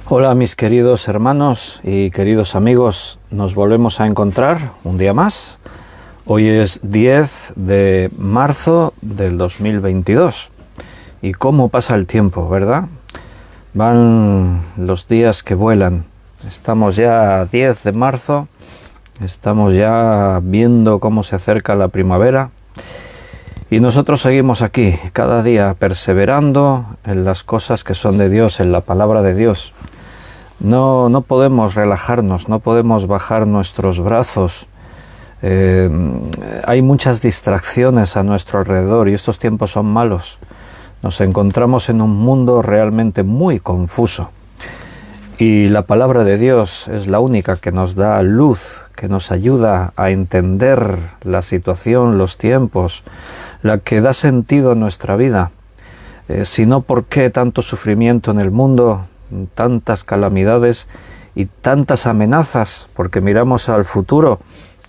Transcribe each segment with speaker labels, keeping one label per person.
Speaker 1: Hola mis queridos hermanos y queridos amigos, nos volvemos a encontrar un día más. Hoy es 10 de marzo del 2022 y cómo pasa el tiempo, ¿verdad? Van los días que vuelan. Estamos ya a 10 de marzo, estamos ya viendo cómo se acerca la primavera y nosotros seguimos aquí, cada día perseverando en las cosas que son de Dios, en la palabra de Dios. No podemos relajarnos, no podemos bajar nuestros brazos. Hay muchas distracciones a nuestro alrededor y estos tiempos son malos. Nos encontramos en un mundo realmente muy confuso. Y la palabra de Dios es la única que nos da luz, que nos ayuda a entender la situación, los tiempos, la que da sentido a nuestra vida. Si no, ¿por qué tanto sufrimiento en el mundo? Tantas calamidades y tantas amenazas, porque miramos al futuro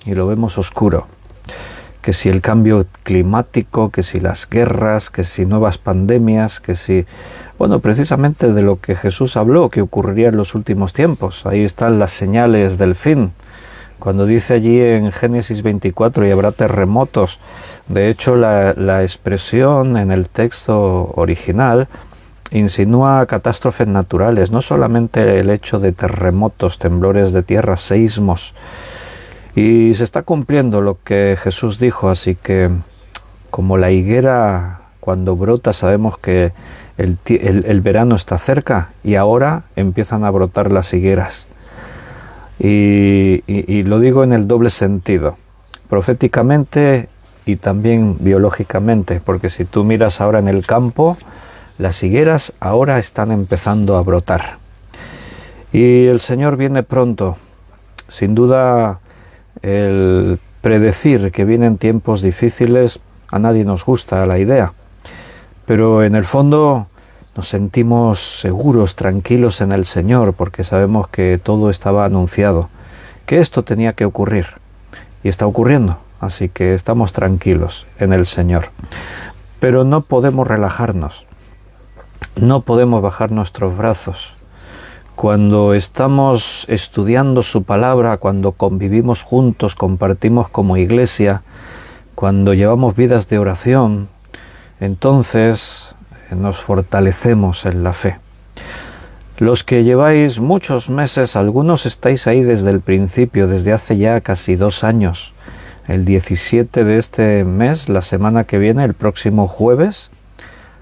Speaker 1: y lo vemos oscuro. Que si el cambio climático, que si las guerras, que si nuevas pandemias, que si... Bueno, precisamente de lo que Jesús habló, que ocurriría en los últimos tiempos. Ahí están las señales del fin. Cuando dice allí en Génesis 24 y habrá terremotos, de hecho la expresión en el texto original insinúa catástrofes naturales, no solamente el hecho de terremotos, temblores de tierra, seísmos. Y se está cumpliendo lo que Jesús dijo, así que como la higuera cuando brota sabemos que el verano está cerca y ahora empiezan a brotar las higueras. Y lo digo en el doble sentido, proféticamente y también biológicamente, porque si tú miras ahora en el campo, las higueras ahora están empezando a brotar. Y el Señor viene pronto. Sin duda, el predecir que vienen tiempos difíciles, a nadie nos gusta la idea. Pero en el fondo nos sentimos seguros, tranquilos en el Señor, porque sabemos que todo estaba anunciado, que esto tenía que ocurrir. Y está ocurriendo, así que estamos tranquilos en el Señor. Pero no podemos relajarnos. No podemos bajar nuestros brazos. Cuando estamos estudiando su palabra, cuando convivimos juntos, compartimos como iglesia, cuando llevamos vidas de oración, entonces nos fortalecemos en la fe. Los que lleváis muchos meses, algunos estáis ahí desde el principio, desde hace ya casi 2 años. El 17 de este mes, la semana que viene, el próximo jueves,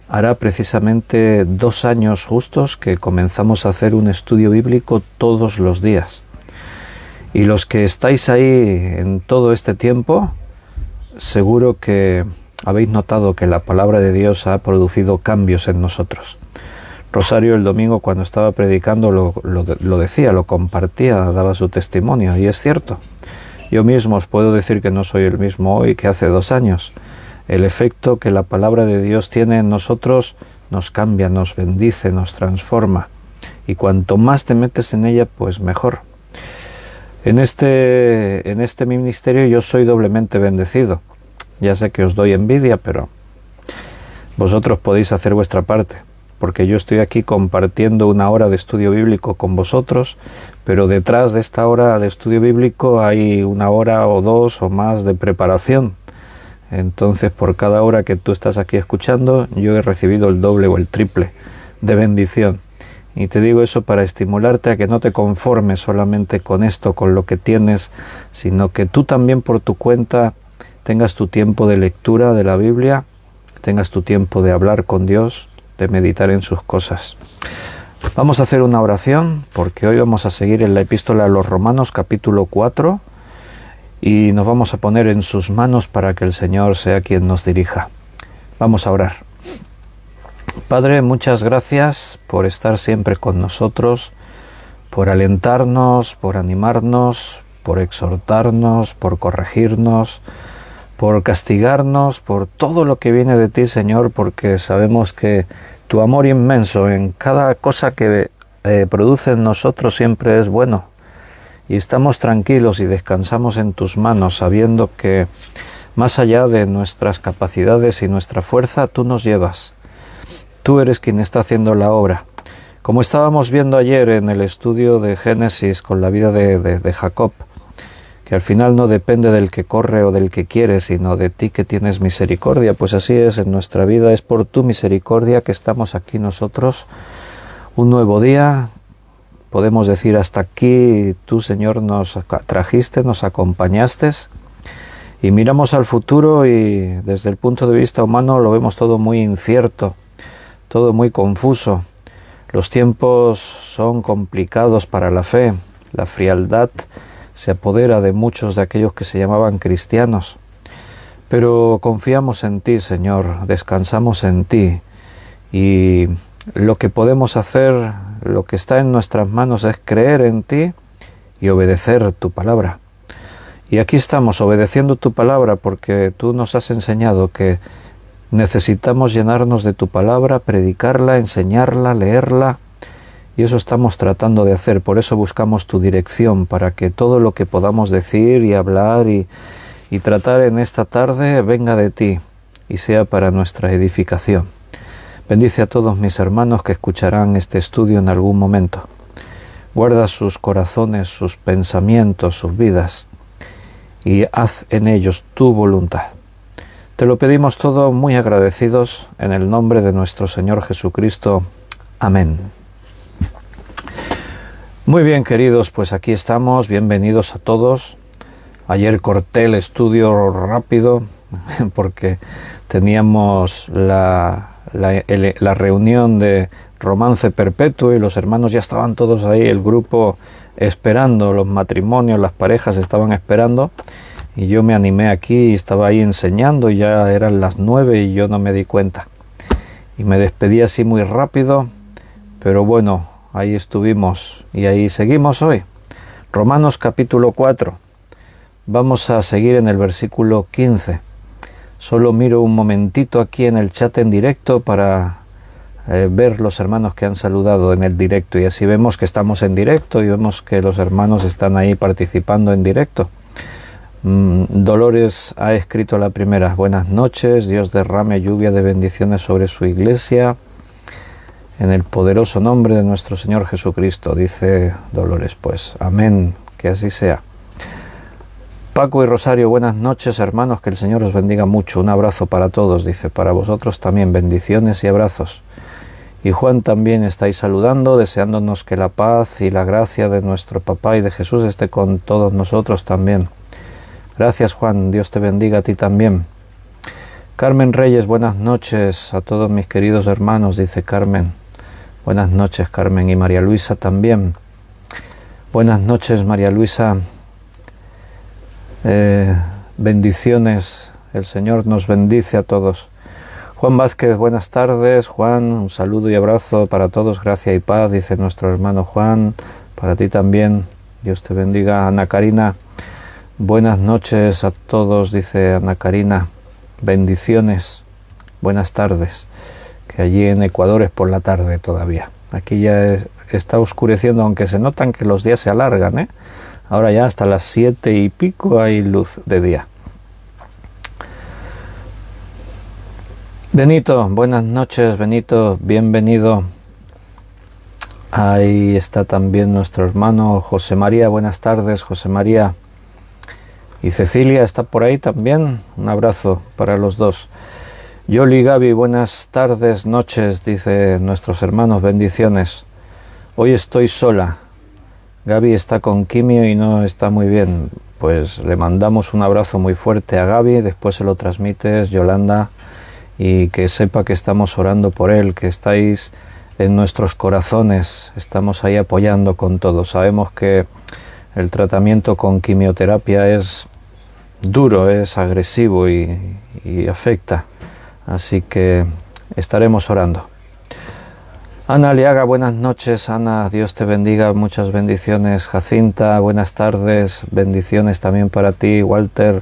Speaker 1: hará precisamente 2 años justos que comenzamos a hacer un estudio bíblico todos los días. Y los que estáis ahí en todo este tiempo, seguro que habéis notado que la palabra de Dios ha producido cambios en nosotros. Rosario el domingo cuando estaba predicando lo decía, lo compartía, daba su testimonio, y es cierto. Yo mismo os puedo decir que no soy el mismo hoy que hace 2 años. El efecto que la palabra de Dios tiene en nosotros nos cambia, nos bendice, nos transforma. Y cuanto más te metes en ella, pues mejor. En este ministerio yo soy doblemente bendecido. Ya sé que os doy envidia, pero vosotros podéis hacer vuestra parte. Porque yo estoy aquí compartiendo 1 hora de estudio bíblico con vosotros, pero detrás de esta hora de estudio bíblico hay 1 hora o 2 o más de preparación. Entonces, por cada hora que tú estás aquí escuchando, yo he recibido el doble o el triple de bendición. Y te digo eso para estimularte a que no te conformes solamente con esto, con lo que tienes, sino que tú también por tu cuenta tengas tu tiempo de lectura de la Biblia, tengas tu tiempo de hablar con Dios, de meditar en sus cosas. Vamos a hacer una oración, porque hoy vamos a seguir en la Epístola a los Romanos, capítulo 4, y nos vamos a poner en sus manos para que el Señor sea quien nos dirija. Vamos a orar. Padre, muchas gracias por estar siempre con nosotros, por alentarnos, por animarnos, por exhortarnos, por corregirnos, por castigarnos, por todo lo que viene de ti, Señor, porque sabemos que tu amor inmenso en cada cosa que produce en nosotros siempre es bueno. Y estamos tranquilos y descansamos en tus manos, sabiendo que más allá de nuestras capacidades y nuestra fuerza, tú nos llevas. Tú eres quien está haciendo la obra. Como estábamos viendo ayer en el estudio de Génesis con la vida de Jacob, que al final no depende del que corre o del que quiere, sino de ti que tienes misericordia, pues así es en nuestra vida, es por tu misericordia que estamos aquí nosotros, un nuevo día. Podemos decir hasta aquí, tú Señor nos trajiste, nos acompañaste, y miramos al futuro y desde el punto de vista humano lo vemos todo muy incierto, todo muy confuso. Los tiempos son complicados para la fe, la frialdad se apodera de muchos de aquellos que se llamaban cristianos, pero confiamos en ti, Señor, descansamos en ti, y lo que podemos hacer, lo que está en nuestras manos es creer en ti y obedecer tu palabra. Y aquí estamos obedeciendo tu palabra porque tú nos has enseñado que necesitamos llenarnos de tu palabra, predicarla, enseñarla, leerla, y eso estamos tratando de hacer. Por eso buscamos tu dirección, para que todo lo que podamos decir y hablar y tratar en esta tarde venga de ti y sea para nuestra edificación. Bendice a todos mis hermanos que escucharán este estudio en algún momento. Guarda sus corazones, sus pensamientos, sus vidas, y haz en ellos tu voluntad. Te lo pedimos todo muy agradecidos en el nombre de nuestro Señor Jesucristo. Amén. Muy bien, queridos, pues aquí estamos, bienvenidos a todos. Ayer corté el estudio rápido porque teníamos la reunión de Romance Perpetuo y los hermanos ya estaban todos ahí, el grupo esperando, los matrimonios, las parejas estaban esperando. Y yo me animé aquí y estaba ahí enseñando y ya eran las 9 y yo no me di cuenta. Y me despedí así muy rápido, pero bueno, ahí estuvimos y ahí seguimos hoy. Romanos capítulo 4. Vamos a seguir en el versículo 15. Solo miro un momentito aquí en el chat en directo para ver los hermanos que han saludado en el directo. Y así vemos que estamos en directo y vemos que los hermanos están ahí participando en directo. Dolores ha escrito la primera: buenas noches, Dios derrame lluvia de bendiciones sobre su iglesia en el poderoso nombre de nuestro Señor Jesucristo, dice Dolores. Pues amén, que así sea. Paco y Rosario, buenas noches hermanos, que el Señor os bendiga mucho, un abrazo para todos, dice, para vosotros también, bendiciones y abrazos. Y Juan también estáis saludando, deseándonos que la paz y la gracia de nuestro Papá y de Jesús esté con todos nosotros también. Gracias, Juan, Dios te bendiga a ti también. Carmen Reyes, buenas noches a todos mis queridos hermanos, dice Carmen. Buenas noches, Carmen, y María Luisa también. Buenas noches, María Luisa. Bendiciones, el Señor nos bendice a todos. Juan Vázquez, buenas tardes. Juan, un saludo y abrazo para todos, gracia y paz, dice nuestro hermano Juan. Para ti también, Dios te bendiga. Ana Karina, buenas noches a todos, dice Ana Karina. Bendiciones, buenas tardes. Que allí en Ecuador es por la tarde todavía. Aquí ya está oscureciendo, aunque se notan que los días se alargan, ¿eh? Ahora ya hasta las 7 y pico hay luz de día. Benito, buenas noches, Benito, bienvenido. Ahí está también nuestro hermano José María, buenas tardes, José María. Y Cecilia está por ahí también, un abrazo para los dos. Yoli, Gaby, buenas tardes, noches, dice nuestros hermanos, bendiciones. Hoy estoy sola. Gaby está con quimio y no está muy bien. Pues le mandamos un abrazo muy fuerte a Gaby, después se lo transmites, Yolanda, y que sepa que estamos orando por él, que estáis en nuestros corazones, estamos ahí apoyando con todo. Sabemos que el tratamiento con quimioterapia es duro, es agresivo y afecta, así que estaremos orando. Ana Aliaga, buenas noches. Ana, Dios te bendiga, muchas bendiciones. Jacinta, buenas tardes, bendiciones también para ti. Walter,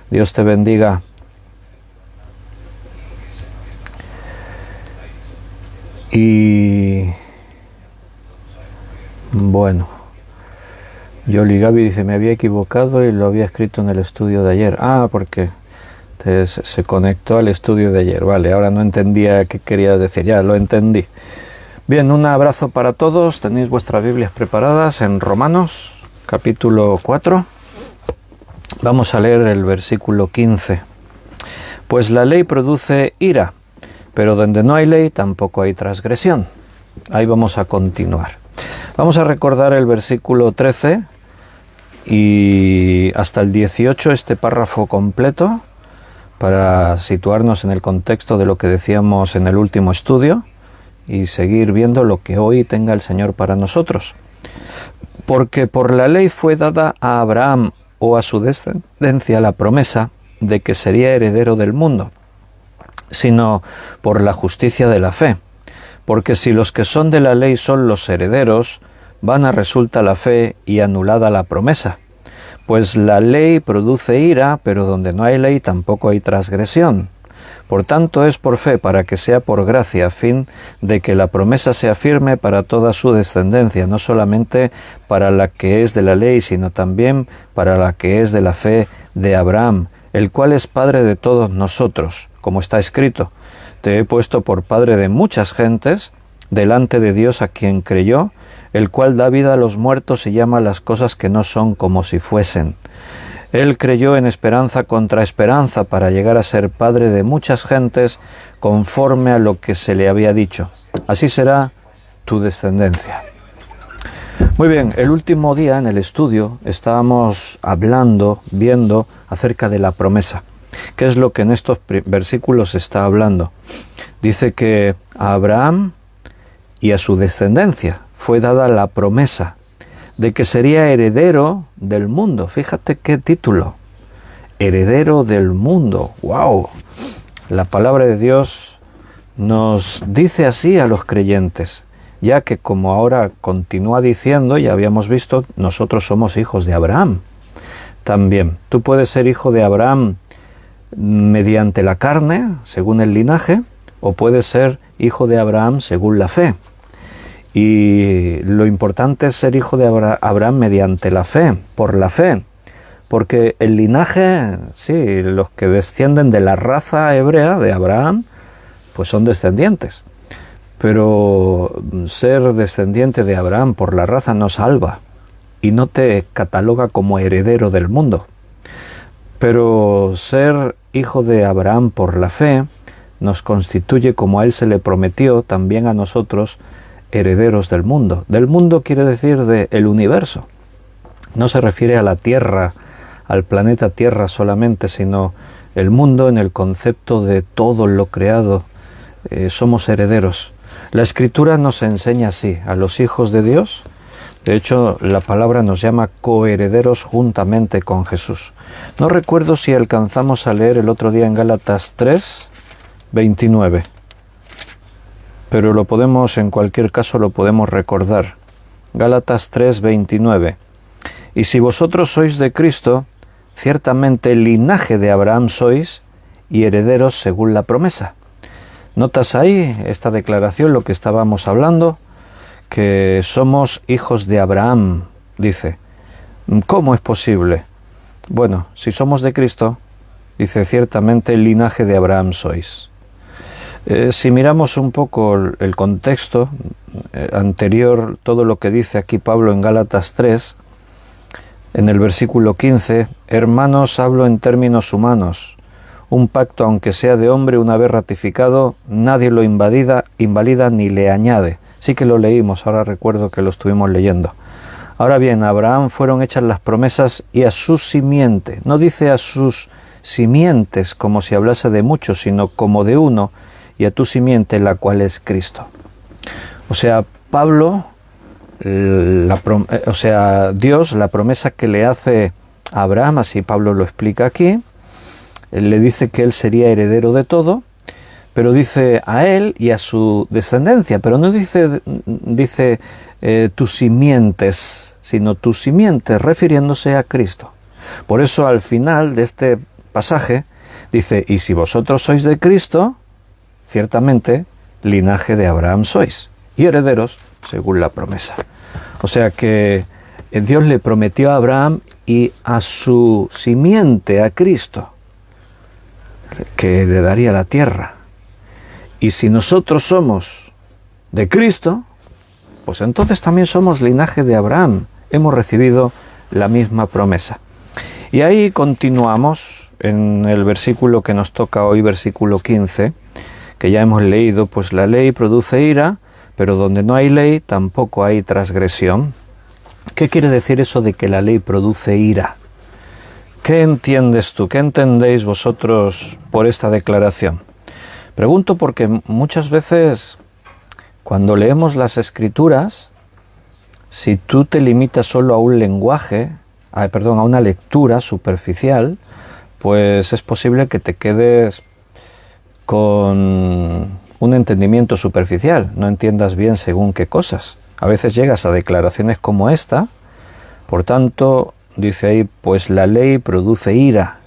Speaker 1: Dios te bendiga. Y bueno, Yoli Gaby dice, me había equivocado y lo había escrito en el estudio de ayer. Ah, porque se conectó al estudio de ayer. Vale, ahora no entendía qué querías decir, ya lo entendí. Bien, un abrazo para todos. Tenéis vuestras Biblias preparadas en Romanos, capítulo 4. Vamos a leer el versículo 15. Pues la ley produce ira, pero donde no hay ley tampoco hay transgresión. Ahí vamos a continuar. Vamos a recordar el versículo 13 y hasta el 18, este párrafo completo, para situarnos en el contexto de lo que decíamos en el último estudio y seguir viendo lo que hoy tenga el Señor para nosotros. Porque por la ley fue dada a Abraham o a su descendencia la promesa de que sería heredero del mundo, sino por la justicia de la fe. Porque si los que son de la ley son los herederos, vana resulta la fe y anulada la promesa. Pues la ley produce ira, pero donde no hay ley tampoco hay transgresión. Por tanto es por fe, para que sea por gracia, a fin de que la promesa sea firme para toda su descendencia, no solamente para la que es de la ley, sino también para la que es de la fe de Abraham, el cual es padre de todos nosotros, como está escrito: te he puesto por padre de muchas gentes, delante de Dios a quien creyó, el cual da vida a los muertos y llama las cosas que no son como si fuesen. Él creyó en esperanza contra esperanza para llegar a ser padre de muchas gentes conforme a lo que se le había dicho. Así será tu descendencia. Muy bien, el último día en el estudio estábamos viendo acerca de la promesa. ¿Qué es lo que en estos versículos está hablando? Dice que a Abraham y a su descendencia fue dada la promesa de que sería heredero del mundo. Fíjate qué título. Heredero del mundo. ¡Wow! La palabra de Dios nos dice así a los creyentes, ya que, como ahora continúa diciendo, ya habíamos visto, nosotros somos hijos de Abraham. También, tú puedes ser hijo de Abraham mediante la carne, según el linaje, o puedes ser hijo de Abraham según la fe. Y lo importante es ser hijo de Abraham mediante la fe, por la fe. Porque el linaje, sí, los que descienden de la raza hebrea de Abraham, pues son descendientes. Pero ser descendiente de Abraham por la raza no salva y no te cataloga como heredero del mundo. Pero ser hijo de Abraham por la fe nos constituye, como a él se le prometió, también a nosotros, herederos del mundo. Del mundo quiere decir del universo. No se refiere a la Tierra, al planeta Tierra solamente, sino el mundo en el concepto de todo lo creado. Somos herederos. La Escritura nos enseña así, a los hijos de Dios. De hecho, la palabra nos llama coherederos juntamente con Jesús. No recuerdo si alcanzamos a leer el otro día en Gálatas 3, 29. Pero en cualquier caso lo podemos recordar. Gálatas 3, 29. Y si vosotros sois de Cristo, ciertamente el linaje de Abraham sois y herederos según la promesa. ¿Notas ahí esta declaración, lo que estábamos hablando? Que somos hijos de Abraham, dice. ¿Cómo es posible? Bueno, si somos de Cristo, dice, ciertamente el linaje de Abraham sois. Si miramos un poco el contexto anterior, todo lo que dice aquí Pablo en Gálatas 3, en el versículo 15, hermanos, hablo en términos humanos. Un pacto, aunque sea de hombre, una vez ratificado, nadie lo invalida ni le añade. Sí que lo leímos, ahora recuerdo que lo estuvimos leyendo. Ahora bien, a Abraham fueron hechas las promesas y a su simiente. No dice a sus simientes como si hablase de muchos, sino como de uno, y a tu simiente, la cual es Cristo. O sea, Dios, la promesa que le hace a Abraham, así Pablo lo explica aquí, él le dice que él sería heredero de todo, pero dice a él y a su descendencia, pero no dice tus simientes, sino tus simientes, refiriéndose a Cristo. Por eso al final de este pasaje dice, y si vosotros sois de Cristo, ciertamente linaje de Abraham sois, y herederos según la promesa. O sea que Dios le prometió a Abraham y a su simiente, a Cristo, que heredaría la tierra. Y si nosotros somos de Cristo, pues entonces también somos linaje de Abraham, hemos recibido la misma promesa. Y ahí continuamos en el versículo que nos toca hoy, versículo 15, que ya hemos leído, pues la ley produce ira, pero donde no hay ley tampoco hay transgresión. ¿Qué quiere decir eso de que la ley produce ira? ¿Qué entiendes tú? ¿Qué entendéis vosotros por esta declaración? Pregunto porque muchas veces cuando leemos las Escrituras, si tú te limitas solo a un lenguaje, a una lectura superficial, pues es posible que te quedes con un entendimiento superficial, no entiendas bien según qué cosas. A veces llegas a declaraciones como esta, por tanto, dice ahí, pues la ley produce ira.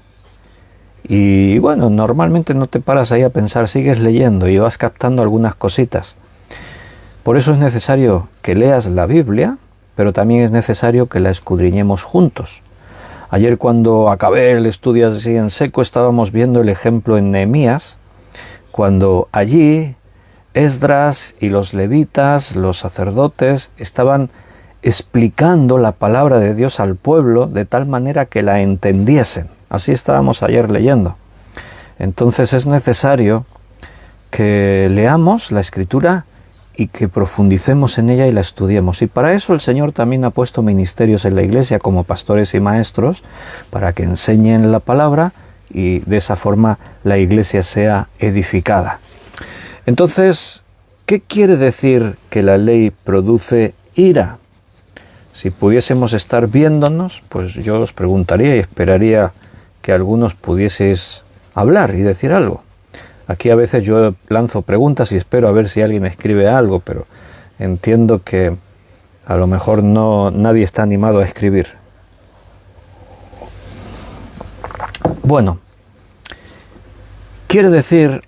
Speaker 1: Y bueno, normalmente no te paras ahí a pensar, sigues leyendo y vas captando algunas cositas. Por eso es necesario que leas la Biblia, pero también es necesario que la escudriñemos juntos. Ayer cuando acabé el estudio así en seco, estábamos viendo el ejemplo en Nehemías, cuando allí Esdras y los levitas, los sacerdotes, estaban explicando la palabra de Dios al pueblo de tal manera que la entendiesen. Así estábamos ayer leyendo. Entonces es necesario que leamos la Escritura y que profundicemos en ella y la estudiemos. Y para eso el Señor también ha puesto ministerios en la Iglesia como pastores y maestros, para que enseñen la palabra y de esa forma la Iglesia sea edificada. Entonces, ¿qué quiere decir que la ley produce ira? Si pudiésemos estar viéndonos, pues yo os preguntaría y esperaría que algunos pudieseis hablar y decir algo. Aquí a veces yo lanzo preguntas y espero a ver si alguien escribe algo, pero entiendo que a lo mejor nadie está animado a escribir. Bueno, quiere decir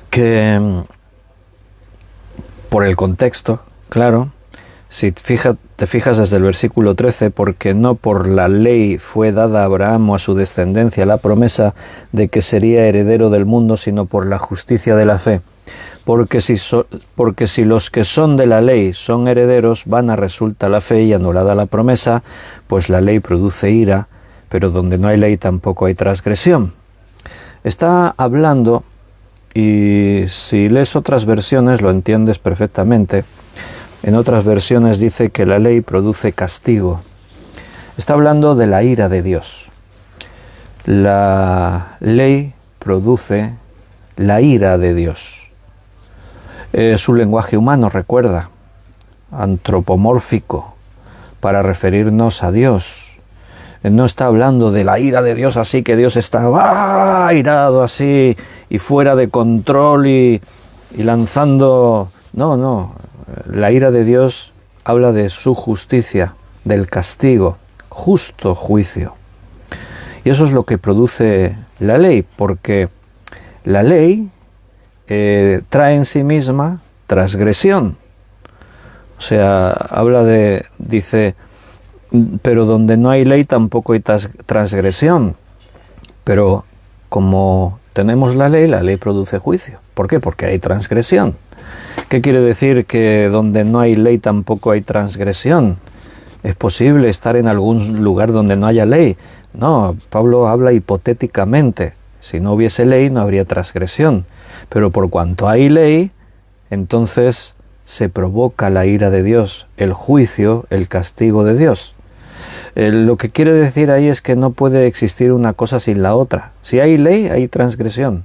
Speaker 1: que por el contexto, claro, si te fijas desde el versículo 13, porque no por la ley fue dada a Abraham o a su descendencia la promesa de que sería heredero del mundo, sino por la justicia de la fe. Porque si los que son de la ley son herederos, vana resulta la fe y anulada la promesa, pues la ley produce ira, pero donde no hay ley tampoco hay transgresión. Está hablando, y si lees otras versiones lo entiendes perfectamente. En otras versiones dice que la ley produce castigo. Está hablando de la ira de Dios. La ley produce la ira de Dios. Es un lenguaje humano, recuerda, antropomórfico, para referirnos a Dios. No está hablando de la ira de Dios así, que Dios está airado así y fuera de control y lanzando... No. La ira de Dios habla de su justicia, del castigo, justo juicio. Y eso es lo que produce la ley, porque la ley trae en sí misma transgresión. O sea, dice, pero donde no hay ley tampoco hay transgresión. Pero como tenemos la ley produce juicio. ¿Por qué? Porque hay transgresión. ¿Qué quiere decir que donde no hay ley tampoco hay transgresión? ¿Es posible estar en algún lugar donde no haya ley? No, Pablo habla hipotéticamente. Si no hubiese ley no habría transgresión. Pero por cuanto hay ley, entonces se provoca la ira de Dios, el juicio, el castigo de Dios. Lo que quiere decir ahí es que no puede existir una cosa sin la otra. Si hay ley, hay transgresión.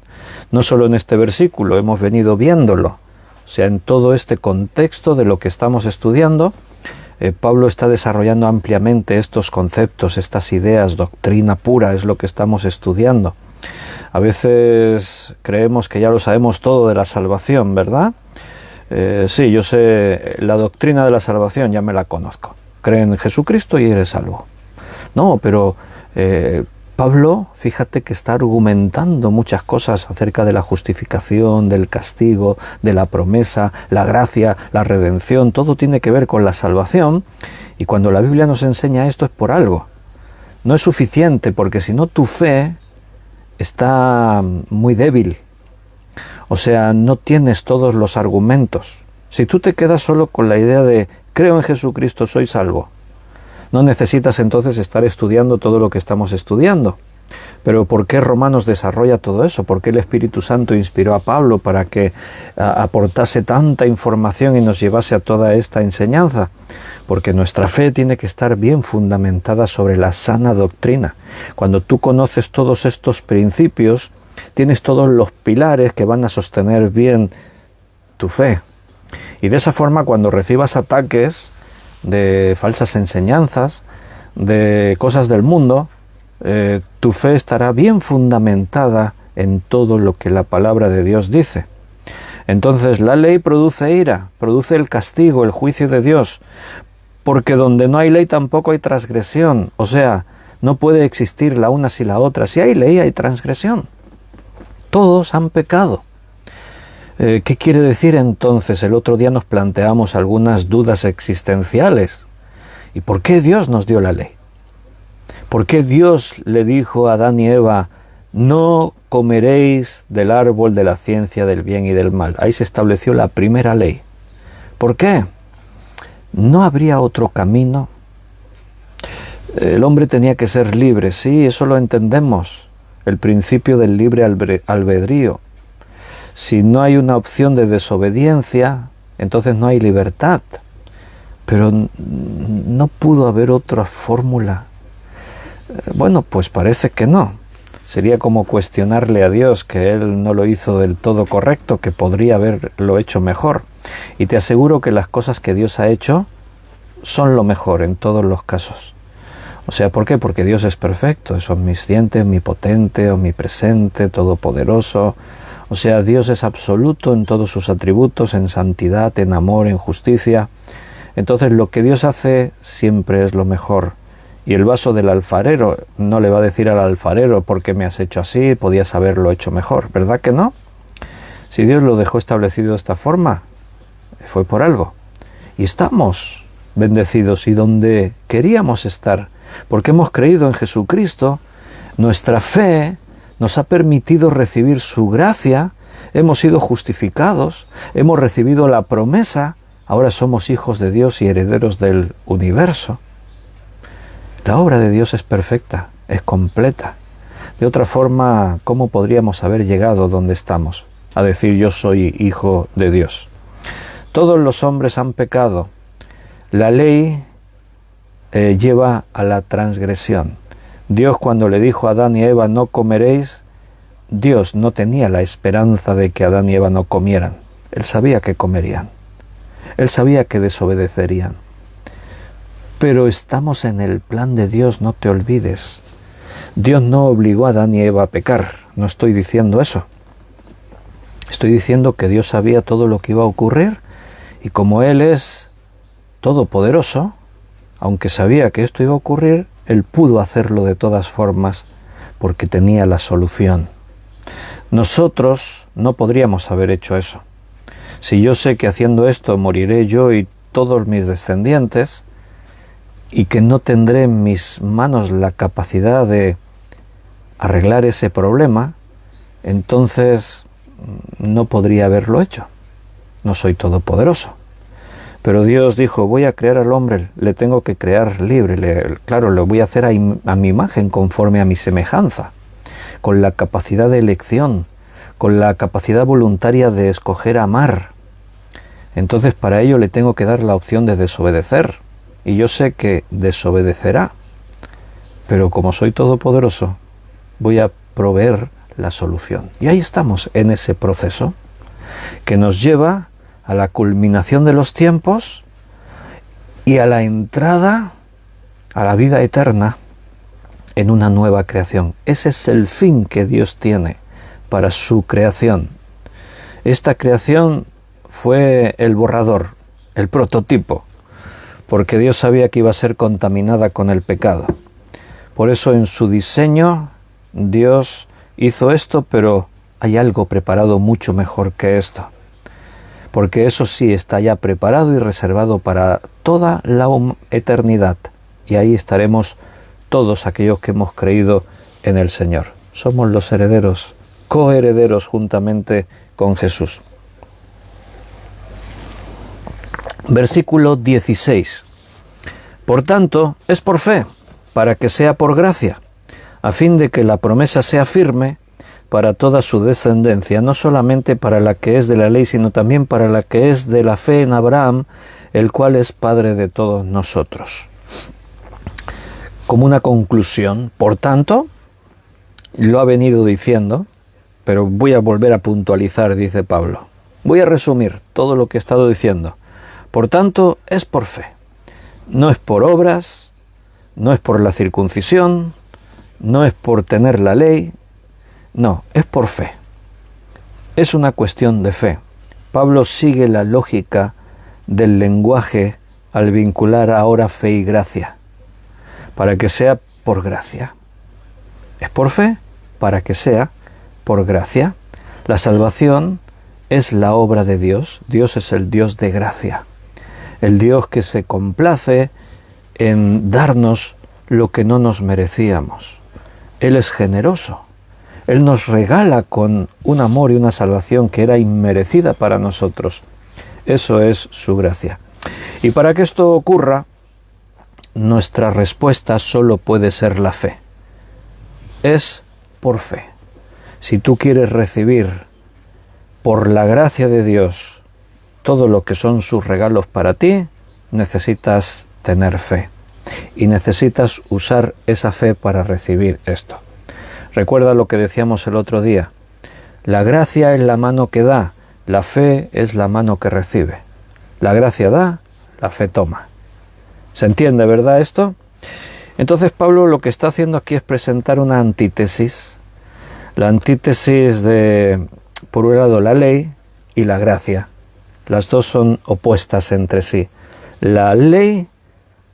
Speaker 1: No solo en este versículo, hemos venido viéndolo. O sea, en todo este contexto de lo que estamos estudiando, Pablo está desarrollando ampliamente estos conceptos, estas ideas, doctrina pura, es lo que estamos estudiando. A veces creemos que ya lo sabemos todo de la salvación, ¿verdad? Sí, yo sé la doctrina de la salvación, ya me la conozco. Cree en Jesucristo y eres salvo. No, pero Pablo, fíjate que está argumentando muchas cosas acerca de la justificación, del castigo, de la promesa, la gracia, la redención, todo tiene que ver con la salvación, y cuando la Biblia nos enseña esto es por algo. No es suficiente, porque si no tu fe está muy débil, O sea, no tienes todos los argumentos. Si tú te quedas solo con la idea de creo en Jesucristo, soy salvo, no necesitas entonces estar estudiando todo lo que estamos estudiando. Pero ¿por qué Romanos desarrolla todo eso? ¿Por qué el Espíritu Santo inspiró a Pablo para que aportase tanta información y nos llevase a toda esta enseñanza? Porque nuestra fe tiene que estar bien fundamentada sobre la sana doctrina. Cuando tú conoces todos estos principios, tienes todos los pilares que van a sostener bien tu fe. Y de esa forma, cuando recibas ataques de falsas enseñanzas, de cosas del mundo, tu fe estará bien fundamentada en todo lo que la palabra de Dios dice. Entonces la ley produce ira, produce el castigo, el juicio de Dios, porque donde no hay ley tampoco hay transgresión. O sea, no puede existir la una sin la otra. Si hay ley, hay transgresión. Todos han pecado. ¿Qué quiere decir entonces? El otro día nos planteamos algunas dudas existenciales. ¿Y por qué Dios nos dio la ley? ¿Por qué Dios le dijo a Adán y Eva, no comeréis del árbol de la ciencia del bien y del mal? Ahí se estableció la primera ley. ¿Por qué? ¿No habría otro camino? El hombre tenía que ser libre, sí, eso lo entendemos. El principio del libre albedrío. Si no hay una opción de desobediencia, entonces no hay libertad. Pero no pudo haber otra fórmula. Bueno, pues parece que no. Sería como cuestionarle a Dios que Él no lo hizo del todo correcto, que podría haberlo hecho mejor. Y te aseguro que las cosas que Dios ha hecho son lo mejor en todos los casos. O sea, ¿por qué? Porque Dios es perfecto, es omnisciente, omnipotente, omnipresente, todopoderoso. O sea, Dios es absoluto en todos sus atributos, en santidad, en amor, en justicia. Entonces lo que Dios hace siempre es lo mejor. Y el vaso del alfarero no le va a decir al alfarero, ¿por qué me has hecho así? Podías haberlo hecho mejor, ¿verdad que no? Si Dios lo dejó establecido de esta forma, fue por algo. Y estamos bendecidos y donde queríamos estar, porque hemos creído en Jesucristo, nuestra fe nos ha permitido recibir su gracia, hemos sido justificados, hemos recibido la promesa, ahora somos hijos de Dios y herederos del universo. La obra de Dios es perfecta, es completa. De otra forma, ¿cómo podríamos haber llegado donde estamos? A decir yo soy hijo de Dios. Todos los hombres han pecado. La ley lleva a la transgresión. Dios cuando le dijo a Adán y Eva no comeréis, Dios no tenía la esperanza de que Adán y Eva no comieran. Él sabía que comerían. Él sabía que desobedecerían. Pero estamos en el plan de Dios, no te olvides. Dios no obligó a Adán y Eva a pecar, no estoy diciendo eso. Estoy diciendo que Dios sabía todo lo que iba a ocurrir y como Él es todopoderoso, aunque sabía que esto iba a ocurrir, Él pudo hacerlo de todas formas porque tenía la solución. Nosotros no podríamos haber hecho eso. Si yo sé que haciendo esto moriré yo y todos mis descendientes, y que no tendré en mis manos la capacidad de arreglar ese problema, entonces no podría haberlo hecho. No soy todopoderoso. Pero Dios dijo, voy a crear al hombre, le tengo que crear libre. Claro, lo voy a hacer a mi imagen, conforme a mi semejanza, con la capacidad de elección, con la capacidad voluntaria de escoger amar. Entonces para ello le tengo que dar la opción de desobedecer. Y yo sé que desobedecerá, pero como soy todopoderoso, voy a proveer la solución. Y ahí estamos en ese proceso que nos lleva a la culminación de los tiempos y a la entrada a la vida eterna en una nueva creación. Ese es el fin que Dios tiene para su creación. Esta creación fue el borrador, el prototipo, porque Dios sabía que iba a ser contaminada con el pecado. Por eso en su diseño Dios hizo esto, pero hay algo preparado mucho mejor que esto. Porque eso sí está ya preparado y reservado para toda la eternidad. Y ahí estaremos todos aquellos que hemos creído en el Señor. Somos los herederos coherederos juntamente con Jesús. Versículo 16. Por tanto, es por fe, para que sea por gracia, a fin de que la promesa sea firme para toda su descendencia, no solamente para la que es de la ley, sino también para la que es de la fe en Abraham, el cual es Padre de todos nosotros. Como una conclusión, por tanto, lo ha venido diciendo, pero voy a volver a puntualizar, dice Pablo. Voy a resumir todo lo que he estado diciendo. Por tanto, es por fe. No es por obras, no es por la circuncisión, no es por tener la ley, no, es por fe. Es una cuestión de fe. Pablo sigue la lógica del lenguaje al vincular ahora fe y gracia, para que sea por gracia. Es por fe, para que sea por gracia. La salvación es la obra de Dios. Dios es el Dios de gracia, el Dios que se complace en darnos lo que no nos merecíamos. Él es generoso. Él nos regala con un amor y una salvación que era inmerecida para nosotros. Eso es su gracia. Y para que esto ocurra, nuestra respuesta solo puede ser la fe. Es por fe. Si tú quieres recibir por la gracia de Dios todo lo que son sus regalos para ti, necesitas tener fe. Y necesitas usar esa fe para recibir esto. Recuerda lo que decíamos el otro día. La gracia es la mano que da, la fe es la mano que recibe. La gracia da, la fe toma. ¿Se entiende, verdad, esto? Entonces Pablo lo que está haciendo aquí es presentar una antítesis. La antítesis de, por un lado, la ley y la gracia. Las dos son opuestas entre sí. La ley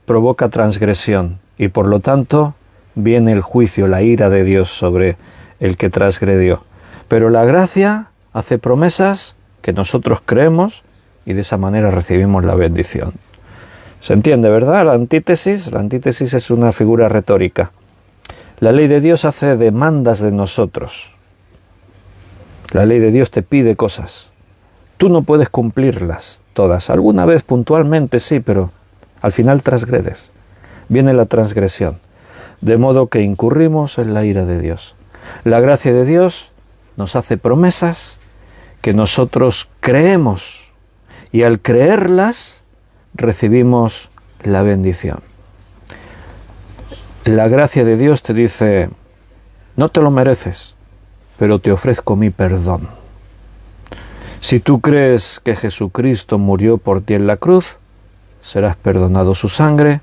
Speaker 1: provoca transgresión y por lo tanto viene el juicio, la ira de Dios sobre el que transgredió. Pero la gracia hace promesas que nosotros creemos y de esa manera recibimos la bendición. ¿Se entiende, verdad? La antítesis es una figura retórica. La ley de Dios hace demandas de nosotros. La ley de Dios te pide cosas. Tú no puedes cumplirlas todas. Alguna vez puntualmente sí, pero al final transgredes. Viene la transgresión. De modo que incurrimos en la ira de Dios. La gracia de Dios nos hace promesas que nosotros creemos. Y al creerlas, recibimos la bendición. La gracia de Dios te dice, no te lo mereces, pero te ofrezco mi perdón. Si tú crees que Jesucristo murió por ti en la cruz, serás perdonado. Su sangre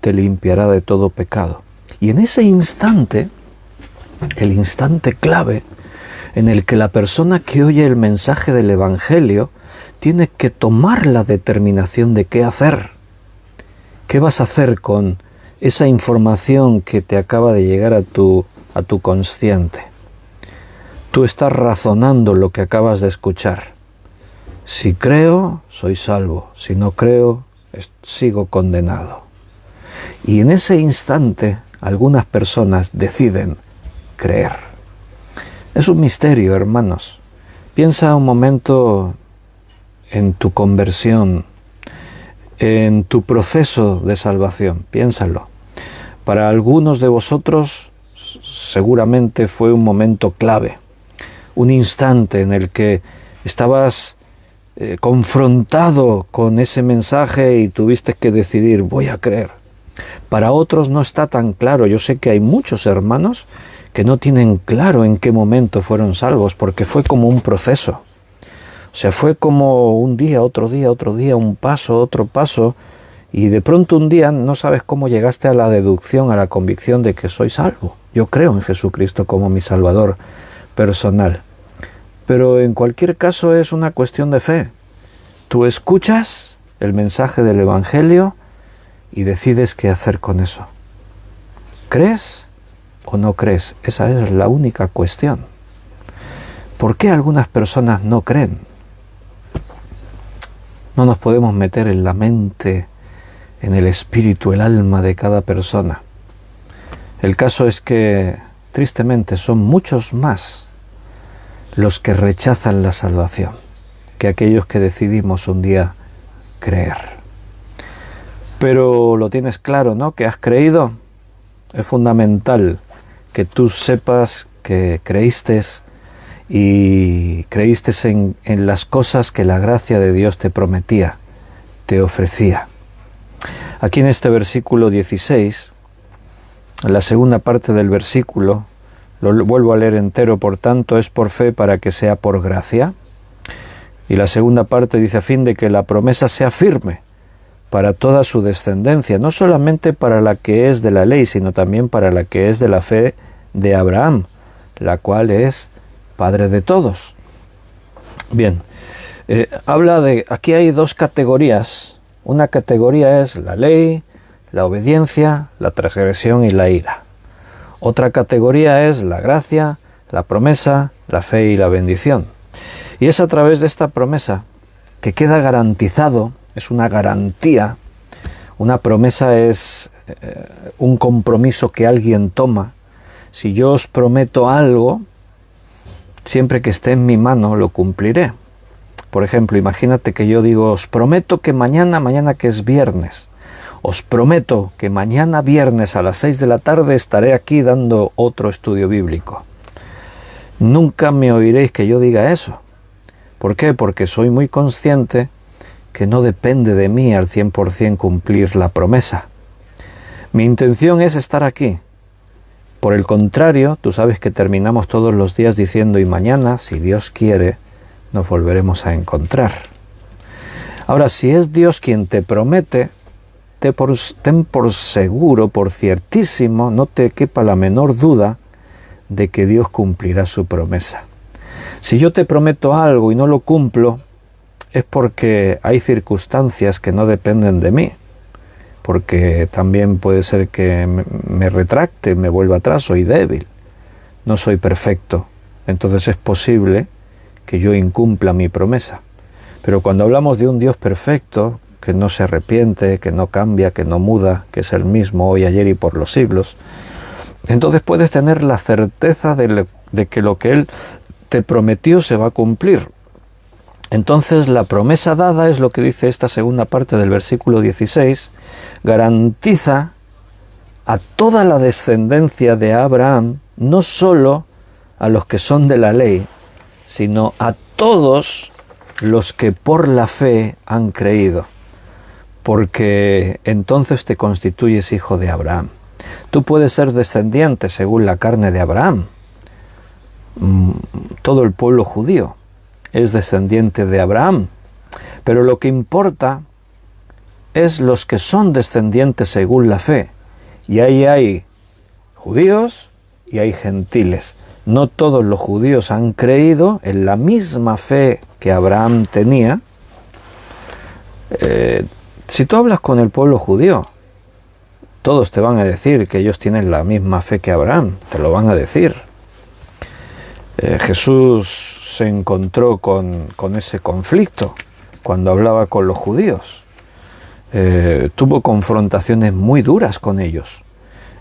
Speaker 1: te limpiará de todo pecado. Y en ese instante, el instante clave, en el que la persona que oye el mensaje del Evangelio tiene que tomar la determinación de qué hacer. ¿Qué vas a hacer con esa información que te acaba de llegar a tu consciente? Tú estás razonando lo que acabas de escuchar. Si creo, soy salvo. Si no creo, sigo condenado. Y en ese instante, algunas personas deciden creer. Es un misterio, hermanos. Piensa un momento en tu conversión, en tu proceso de salvación. Piénsalo. Para algunos de vosotros, seguramente fue un momento clave. Un instante en el que estabas confrontado con ese mensaje y tuviste que decidir, voy a creer. Para otros no está tan claro. Yo sé que hay muchos hermanos que no tienen claro en qué momento fueron salvos, porque fue como un proceso. O sea, fue como un día, otro día, un paso, otro paso, y de pronto un día no sabes cómo llegaste a la deducción, a la convicción de que soy salvo. Yo creo en Jesucristo como mi Salvador personal. Pero en cualquier caso es una cuestión de fe. Tú escuchas el mensaje del Evangelio y decides qué hacer con eso. ¿Crees o no crees? Esa es la única cuestión. ¿Por qué algunas personas no creen? No nos podemos meter en la mente, en el espíritu, el alma de cada persona. El caso es que, tristemente, son muchos más los que rechazan la salvación que aquellos que decidimos un día creer. Pero lo tienes claro, ¿no? Que has creído. Es fundamental que tú sepas que creíste y creíste en las cosas que la gracia de Dios te prometía, te ofrecía. Aquí en este versículo 16, en la segunda parte del versículo, lo vuelvo a leer entero, por tanto es por fe para que sea por gracia. Y la segunda parte dice, a fin de que la promesa sea firme para toda su descendencia, no solamente para la que es de la ley, sino también para la que es de la fe de Abraham, la cual es padre de todos. Bien, habla de, aquí hay dos categorías. Una categoría es la ley, la obediencia, la transgresión y la ira. Otra categoría es la gracia, la promesa, la fe y la bendición. Y es a través de esta promesa que queda garantizado, es una garantía. Una promesa es un compromiso que alguien toma. Si yo os prometo algo, siempre que esté en mi mano lo cumpliré. Por ejemplo, imagínate que yo digo, os prometo que mañana que es viernes, os prometo que mañana viernes a las 6 de la tarde estaré aquí dando otro estudio bíblico. Nunca me oiréis que yo diga eso. ¿Por qué? Porque soy muy consciente que no depende de mí al 100% cumplir la promesa. Mi intención es estar aquí. Por el contrario, tú sabes que terminamos todos los días diciendo, y mañana, si Dios quiere, nos volveremos a encontrar. Ahora, si es Dios quien te promete, ten por seguro, por ciertísimo, no te quepa la menor duda de que Dios cumplirá su promesa. Si yo te prometo algo y no lo cumplo, es porque hay circunstancias que no dependen de mí, porque también puede ser que me retracte, me vuelva atrás, soy débil, no soy perfecto, entonces es posible que yo incumpla mi promesa. Pero cuando hablamos de un Dios perfecto, que no se arrepiente, que no cambia, que no muda, que es el mismo hoy, ayer y por los siglos, entonces puedes tener la certeza de que lo que Él te prometió se va a cumplir. Entonces la promesa dada, es lo que dice esta segunda parte del versículo 16, garantiza a toda la descendencia de Abraham, no solo a los que son de la ley, sino a todos los que por la fe han creído, porque entonces te constituyes hijo de Abraham. Tú puedes ser descendiente según la carne de Abraham. Todo el pueblo judío es descendiente de Abraham, pero lo que importa es los que son descendientes según la fe, y ahí hay judíos y hay gentiles. No todos los judíos han creído en la misma fe que Abraham tenía. Si tú hablas con el pueblo judío, todos te van a decir que ellos tienen la misma fe que Abraham, te lo van a decir. Jesús se encontró con ese conflicto cuando hablaba con los judíos. Tuvo confrontaciones muy duras con ellos.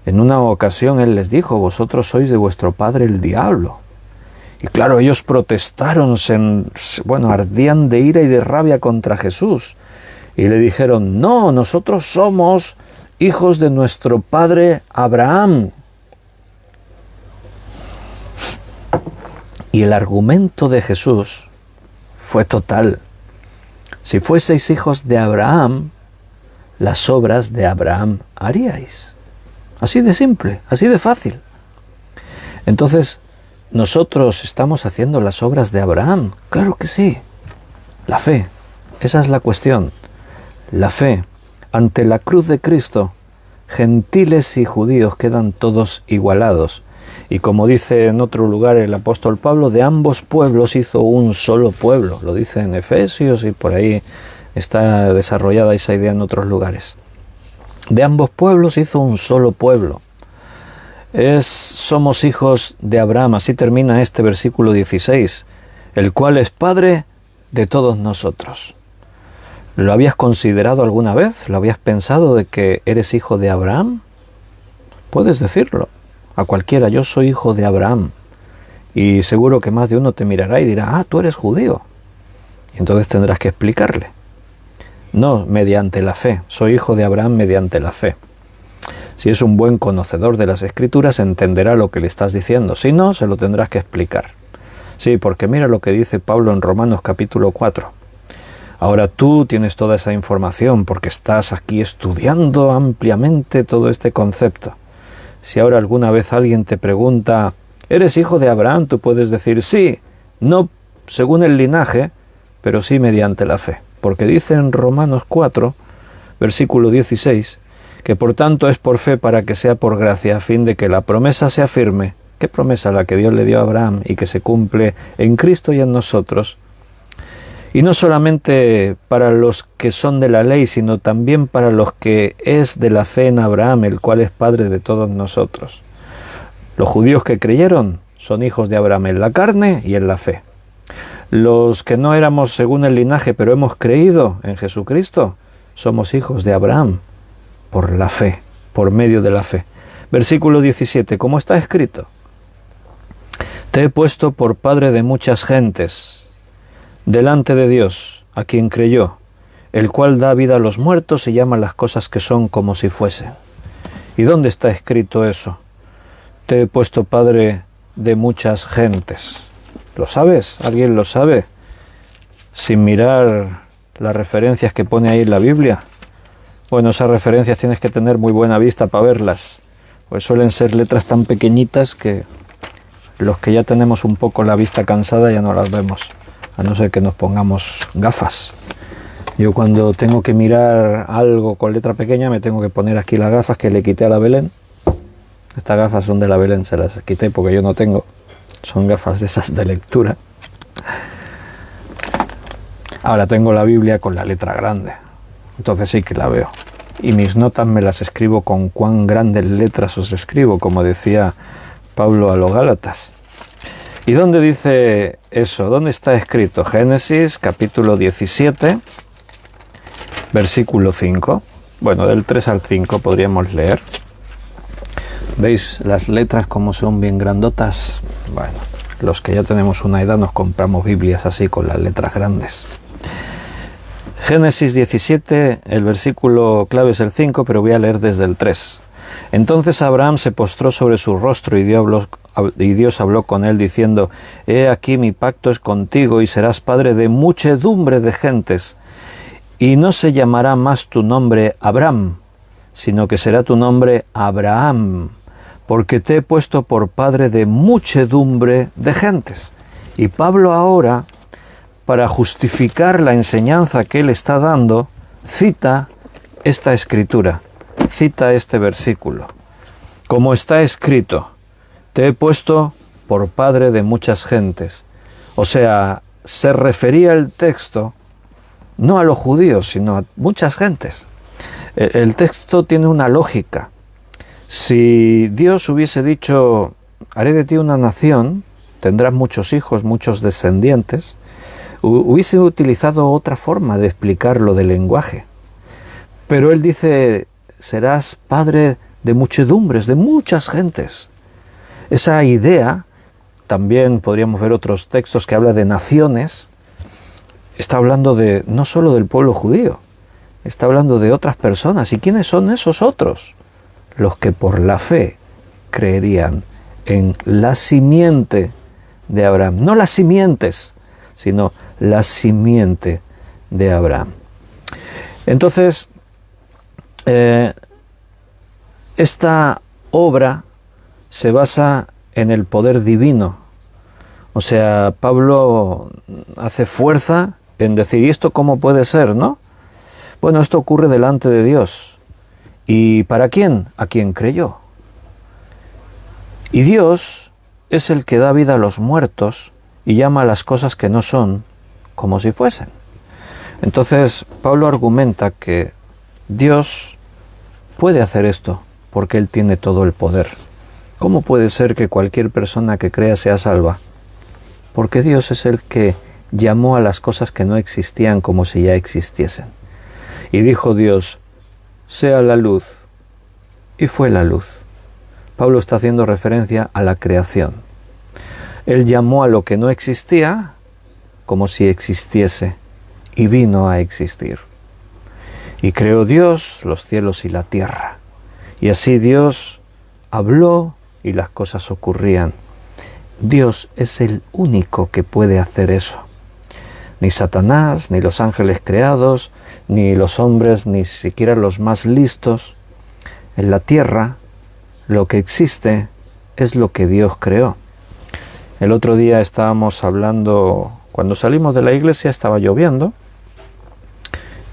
Speaker 1: En una ocasión Él les dijo, vosotros sois de vuestro padre el diablo. Y claro, ellos protestaron, ardían de ira y de rabia contra Jesús. Y le dijeron, no, nosotros somos hijos de nuestro padre Abraham. Y el argumento de Jesús fue total. Si fueseis hijos de Abraham, las obras de Abraham haríais. Así de simple, así de fácil. Entonces, ¿nosotros estamos haciendo las obras de Abraham? Claro que sí. La fe, esa es la cuestión. La fe, ante la cruz de Cristo, gentiles y judíos quedan todos igualados. Y como dice en otro lugar el apóstol Pablo, de ambos pueblos hizo un solo pueblo. Lo dice en Efesios y por ahí está desarrollada esa idea en otros lugares. De ambos pueblos hizo un solo pueblo. Somos hijos de Abraham, así termina este versículo 16, el cual es Padre de todos nosotros. ¿Lo habías considerado alguna vez? ¿Lo habías pensado de que eres hijo de Abraham? Puedes decirlo a cualquiera, yo soy hijo de Abraham. Y seguro que más de uno te mirará y dirá, tú eres judío. Y entonces tendrás que explicarle. No mediante la fe, soy hijo de Abraham mediante la fe. Si es un buen conocedor de las Escrituras, entenderá lo que le estás diciendo. Si no, se lo tendrás que explicar. Sí, porque mira lo que dice Pablo en Romanos capítulo 4. Ahora tú tienes toda esa información porque estás aquí estudiando ampliamente todo este concepto. Si ahora alguna vez alguien te pregunta, ¿eres hijo de Abraham? Tú puedes decir sí, no según el linaje, pero sí mediante la fe. Porque dice en Romanos 4, versículo 16, que por tanto es por fe para que sea por gracia, a fin de que la promesa sea firme. ¿Qué promesa? La que Dios le dio a Abraham y que se cumple en Cristo y en nosotros. Y no solamente para los que son de la ley, sino también para los que es de la fe en Abraham, el cual es Padre de todos nosotros. Los judíos que creyeron son hijos de Abraham en la carne y en la fe. Los que no éramos según el linaje, pero hemos creído en Jesucristo, somos hijos de Abraham por la fe, por medio de la fe. Versículo 17, como está escrito, te he puesto por padre de muchas gentes, delante de Dios, a quien creyó, el cual da vida a los muertos y llama las cosas que son como si fuesen. ¿Y dónde está escrito eso? Te he puesto padre de muchas gentes. ¿Lo sabes? ¿Alguien lo sabe? Sin mirar las referencias que pone ahí en la Biblia. Bueno, esas referencias tienes que tener muy buena vista para verlas, pues suelen ser letras tan pequeñitas que los que ya tenemos un poco la vista cansada ya no las vemos, a no ser que nos pongamos gafas. Yo cuando tengo que mirar algo con letra pequeña me tengo que poner aquí las gafas que le quité a la Belén. Estas gafas son de la Belén, se las quité porque yo no tengo. Son gafas de esas de lectura. Ahora tengo la Biblia con la letra grande, entonces sí que la veo. Y mis notas me las escribo con cuán grandes letras os escribo, como decía Pablo a los Gálatas. ¿Y dónde dice eso? ¿Dónde está escrito? Génesis capítulo 17, versículo 5. Bueno, del 3 al 5 podríamos leer. ¿Veis las letras como son bien grandotas? Bueno, los que ya tenemos una edad nos compramos Biblias así con las letras grandes. Génesis 17, el versículo clave es el 5, pero voy a leer desde el 3. Entonces Abraham se postró sobre su rostro y Dios habló con él diciendo, he aquí mi pacto es contigo y serás padre de muchedumbre de gentes, y no se llamará más tu nombre Abram, sino que será tu nombre Abraham, porque te he puesto por padre de muchedumbre de gentes. Y Pablo ahora, para justificar la enseñanza que él está dando, cita esta escritura, cita este versículo. Como está escrito, te he puesto por padre de muchas gentes. O sea, se refería el texto no a los judíos, sino a muchas gentes. El texto tiene una lógica. Si Dios hubiese dicho, haré de ti una nación, tendrás muchos hijos, muchos descendientes, hubiese utilizado otra forma de explicarlo del lenguaje. Pero él dice, serás padre de muchedumbres, de muchas gentes. Esa idea, también podríamos ver otros textos que habla de naciones, está hablando de no solo del pueblo judío, está hablando de otras personas. ¿Y quiénes son esos otros? Los que por la fe creerían en la simiente de Abraham. No las simientes, sino la simiente de Abraham. Entonces, esta obra se basa en el poder divino. O sea, Pablo hace fuerza en decir, ¿y esto cómo puede ser, no? Bueno, esto ocurre delante de Dios. ¿Y para quién? A quien creyó. Y Dios es el que da vida a los muertos y llama a las cosas que no son como si fuesen. Entonces, Pablo argumenta que Dios puede hacer esto porque Él tiene todo el poder. ¿Cómo puede ser que cualquier persona que crea sea salva? Porque Dios es el que llamó a las cosas que no existían como si ya existiesen. Y dijo Dios, sea la luz, y fue la luz. Pablo está haciendo referencia a la creación. Él llamó a lo que no existía como si existiese y vino a existir. Y creó Dios los cielos y la tierra. Y así Dios habló y las cosas ocurrían. Dios es el único que puede hacer eso. Ni Satanás, ni los ángeles creados, ni los hombres, ni siquiera los más listos. En la tierra, lo que existe es lo que Dios creó. El otro día estábamos hablando, cuando salimos de la iglesia estaba lloviendo,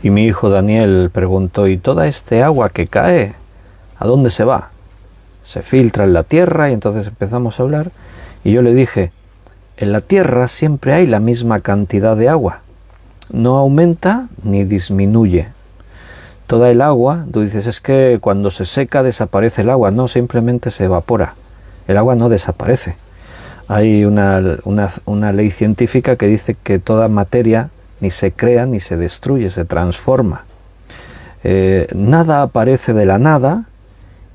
Speaker 1: y mi hijo Daniel preguntó, ¿y toda este agua que cae, a dónde se va? Se filtra en la tierra, y entonces empezamos a hablar, y yo le dije, en la tierra siempre hay la misma cantidad de agua, no aumenta ni disminuye. Toda el agua, tú dices, es que cuando se seca desaparece el agua, no, simplemente se evapora, el agua no desaparece. Hay una ley científica que dice que toda materia ni se crea ni se destruye, se transforma. Nada aparece de la nada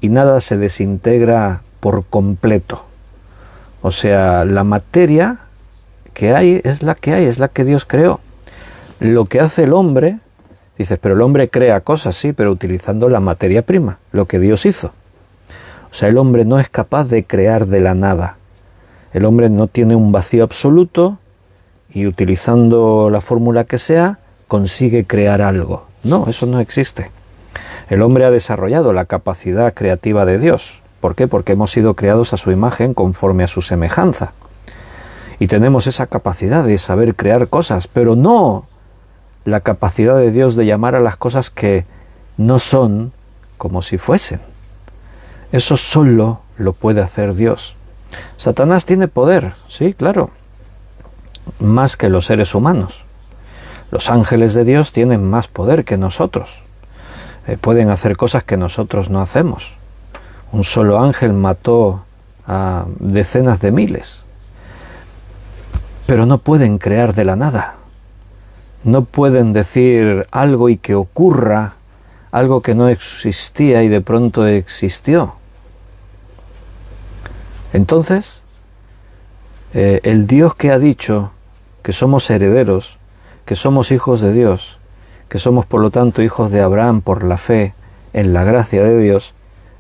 Speaker 1: y nada se desintegra por completo. O sea, la materia que hay es la que hay, es la que Dios creó. Lo que hace el hombre, dices, pero el hombre crea cosas, sí, pero utilizando la materia prima, lo que Dios hizo. O sea, el hombre no es capaz de crear de la nada. El hombre no tiene un vacío absoluto y utilizando la fórmula que sea, consigue crear algo. No, eso no existe. El hombre ha desarrollado la capacidad creativa de Dios. ¿Por qué? Porque hemos sido creados a su imagen conforme a su semejanza. Y tenemos esa capacidad de saber crear cosas, pero no la capacidad de Dios de llamar a las cosas que no son como si fuesen. Eso solo lo puede hacer Dios. Satanás tiene poder, sí, claro, más que los seres humanos. Los ángeles de Dios tienen más poder que nosotros. Pueden hacer cosas que nosotros no hacemos. Un solo ángel mató a decenas de miles. Pero no pueden crear de la nada. No pueden decir algo y que ocurra algo que no existía y de pronto existió. Entonces, el Dios que ha dicho que somos herederos, que somos hijos de Dios, que somos por lo tanto hijos de Abraham por la fe en la gracia de Dios,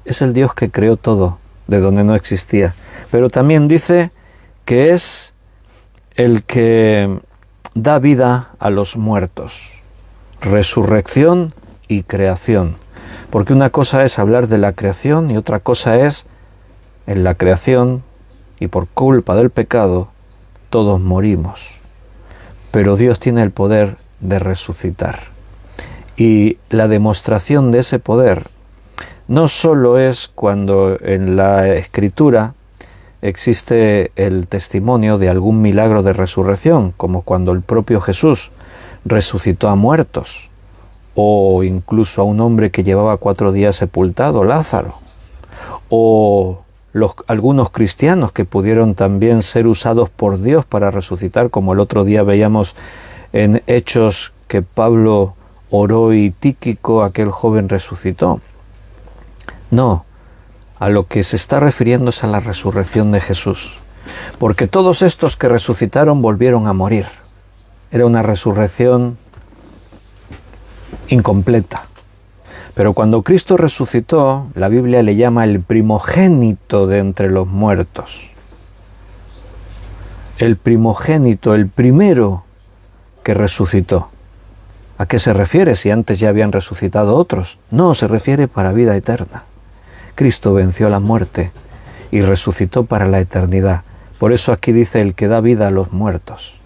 Speaker 1: es el Dios que creó todo de donde no existía. Pero también dice que es el que da vida a los muertos, resurrección y creación. Porque una cosa es hablar de la creación y otra cosa es en la creación, y por culpa del pecado, todos morimos. Pero Dios tiene el poder de resucitar. Y la demostración de ese poder no solo es cuando en la Escritura existe el testimonio de algún milagro de resurrección, como cuando el propio Jesús resucitó a muertos, o incluso a un hombre que llevaba 4 días sepultado, Lázaro, o algunos cristianos que pudieron también ser usados por Dios para resucitar, como el otro día veíamos en Hechos que Pablo oró y Tíquico, aquel joven, resucitó. No, a lo que se está refiriendo es a la resurrección de Jesús, porque todos estos que resucitaron volvieron a morir. Era una resurrección incompleta. Pero cuando Cristo resucitó, la Biblia le llama el primogénito de entre los muertos. El primogénito, el primero que resucitó. ¿A qué se refiere si antes ya habían resucitado otros? No, se refiere para vida eterna. Cristo venció la muerte y resucitó para la eternidad. Por eso aquí dice el que da vida a los muertos.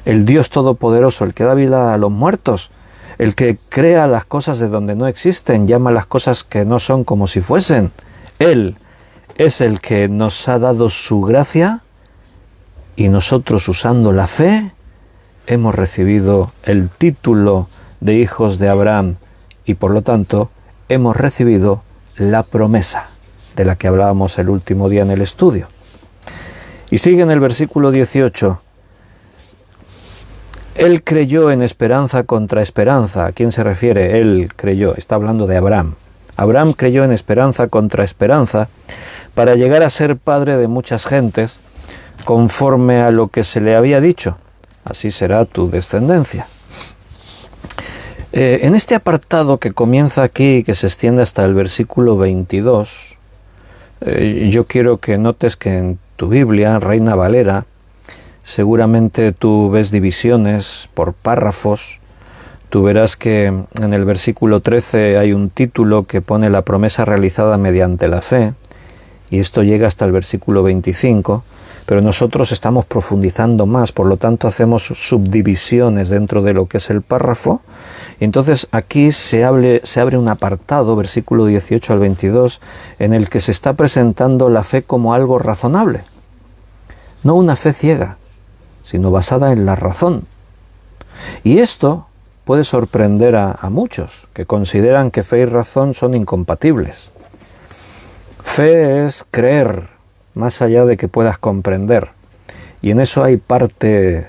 Speaker 1: El Dios Todopoderoso, el que da vida a los muertos, el que crea las cosas de donde no existen, llama las cosas que no son como si fuesen. Él es el que nos ha dado su gracia y nosotros, usando la fe, hemos recibido el título de hijos de Abraham y por lo tanto hemos recibido la promesa de la que hablábamos el último día en el estudio. Y sigue en el versículo 18. Él creyó en esperanza contra esperanza. ¿A quién se refiere? Él creyó. Está hablando de Abraham. Abraham creyó en esperanza contra esperanza para llegar a ser padre de muchas gentes, conforme a lo que se le había dicho, así será tu descendencia. En este apartado que comienza aquí, que se extiende hasta el versículo 22, yo quiero que notes que en tu Biblia, Reina Valera, seguramente tú ves divisiones por párrafos. Tú verás que en el versículo 13 hay un título que pone la promesa realizada mediante la fe, y esto llega hasta el versículo 25, pero nosotros estamos profundizando más, por lo tanto hacemos subdivisiones dentro de lo que es el párrafo, y entonces aquí se abre un apartado, versículo 18 al 22, en el que se está presentando la fe como algo razonable, no una fe ciega, sino basada en la razón. Y esto puede sorprender a muchos, que consideran que fe y razón son incompatibles. Fe es creer más allá de que puedas comprender. Y en eso hay parte,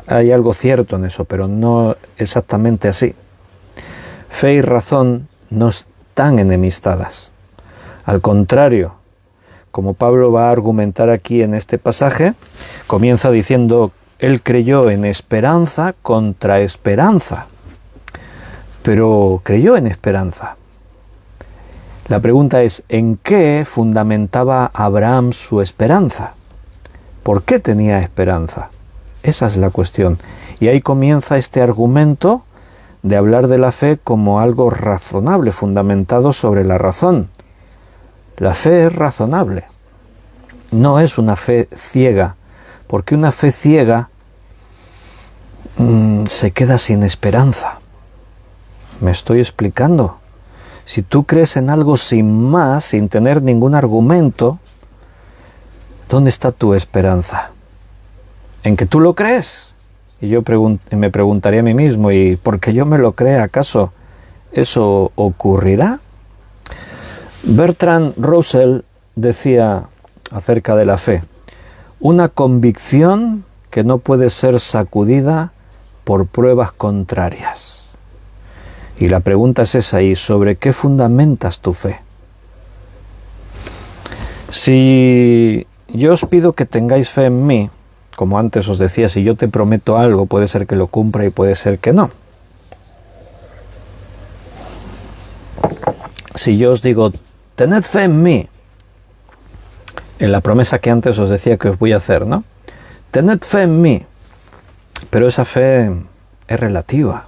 Speaker 1: hay algo cierto en eso, pero no exactamente así. Fe y razón no están enemistadas. Al contrario, como Pablo va a argumentar aquí en este pasaje, comienza diciendo: él creyó en esperanza contra esperanza, pero creyó en esperanza. La pregunta es, ¿en qué fundamentaba Abraham su esperanza? ¿Por qué tenía esperanza? Esa es la cuestión. Y ahí comienza este argumento de hablar de la fe como algo razonable, fundamentado sobre la razón. La fe es razonable, no es una fe ciega, porque una fe ciega se queda sin esperanza. ¿Me estoy explicando? Si tú crees en algo sin más, sin tener ningún argumento, ¿dónde está tu esperanza? ¿En que tú lo crees? Y yo me preguntaría a mí mismo, ¿y porque yo me lo crea, acaso eso ocurrirá? Bertrand Russell decía acerca de la fe: una convicción que no puede ser sacudida por pruebas contrarias. Y la pregunta es esa: ¿y sobre qué fundamentas tu fe? Si yo os pido que tengáis fe en mí, como antes os decía, si yo te prometo algo, puede ser que lo cumpla y puede ser que no. Si yo os digo, tened fe en mí, en la promesa que antes os decía que os voy a hacer, ¿no? Tened fe en mí, pero esa fe es relativa.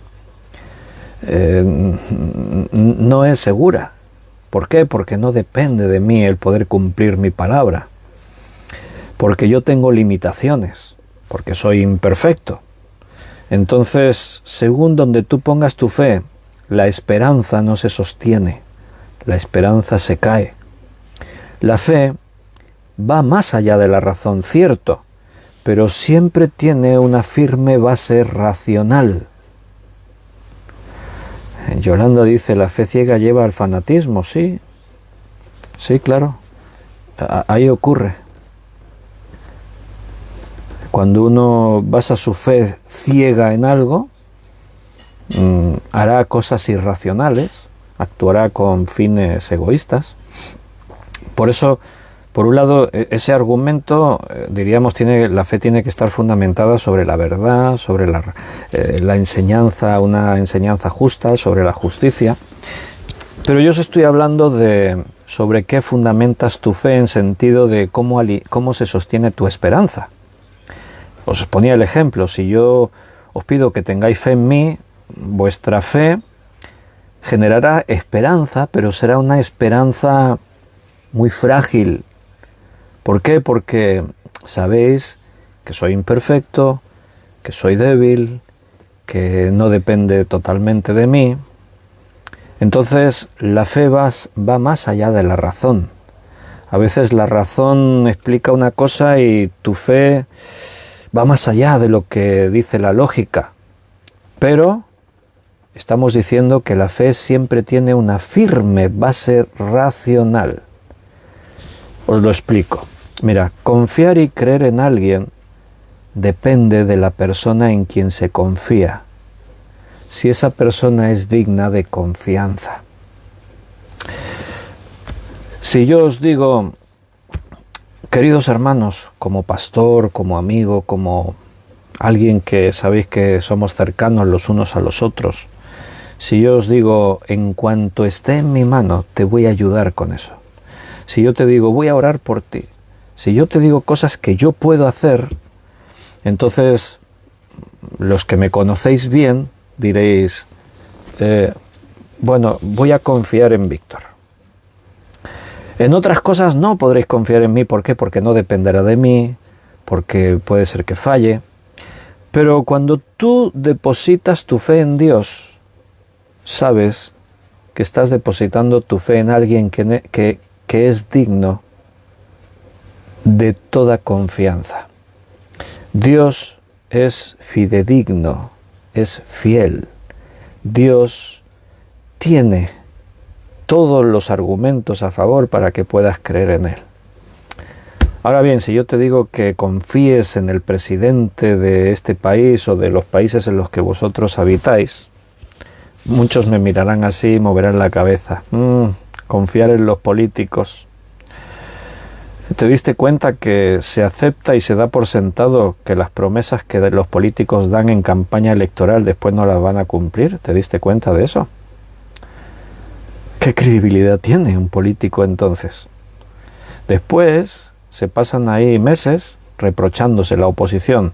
Speaker 1: No es segura. ¿Por qué? Porque no depende de mí el poder cumplir mi palabra. Porque yo tengo limitaciones, porque soy imperfecto. Entonces, según donde tú pongas tu fe, la esperanza no se sostiene, la esperanza se cae. La fe va más allá de la razón, cierto, pero siempre tiene una firme base racional. Yolanda dice, la fe ciega lleva al fanatismo. Sí, sí, claro, ahí ocurre. Cuando uno basa su fe ciega en algo, hará cosas irracionales, actuará con fines egoístas. Por eso, por un lado, ese argumento, diríamos, la fe tiene que estar fundamentada sobre la verdad, sobre la enseñanza, una enseñanza justa, sobre la justicia. Pero yo os estoy hablando sobre qué fundamentas tu fe en sentido de cómo se sostiene tu esperanza. Os ponía el ejemplo: si yo os pido que tengáis fe en mí, vuestra fe generará esperanza, pero será una esperanza muy frágil. ¿Por qué? Porque sabéis que soy imperfecto, que soy débil, que no depende totalmente de mí. Entonces la fe va más allá de la razón. A veces la razón explica una cosa y tu fe va más allá de lo que dice la lógica. Pero estamos diciendo que la fe siempre tiene una firme base racional. Os lo explico. Mira, confiar y creer en alguien depende de la persona en quien se confía, si esa persona es digna de confianza. Si yo os digo, Queridos hermanos, como pastor, como amigo, como alguien que sabéis que somos cercanos los unos a los otros, si yo os digo, en cuanto esté en mi mano, te voy a ayudar con eso. Si yo te digo, voy a orar por ti, si yo te digo cosas que yo puedo hacer, entonces los que me conocéis bien diréis, bueno, voy a confiar en Víctor. En otras cosas no podréis confiar en mí. ¿Por qué? Porque no dependerá de mí, porque puede ser que falle. Pero cuando tú depositas tu fe en Dios, sabes que estás depositando tu fe en alguien que es digno de toda confianza. Dios es fidedigno, es fiel. Dios tiene todos los argumentos a favor para que puedas creer en Él. Ahora bien, si yo te digo que confíes en el presidente de este país o de los países en los que vosotros habitáis, muchos me mirarán así y moverán la cabeza. Confiar en los políticos. ¿Te diste cuenta que se acepta y se da por sentado que las promesas que los políticos dan en campaña electoral después no las van a cumplir? ¿Te diste cuenta de eso? ¿Qué credibilidad tiene un político entonces? Después se pasan ahí meses reprochándose la oposición.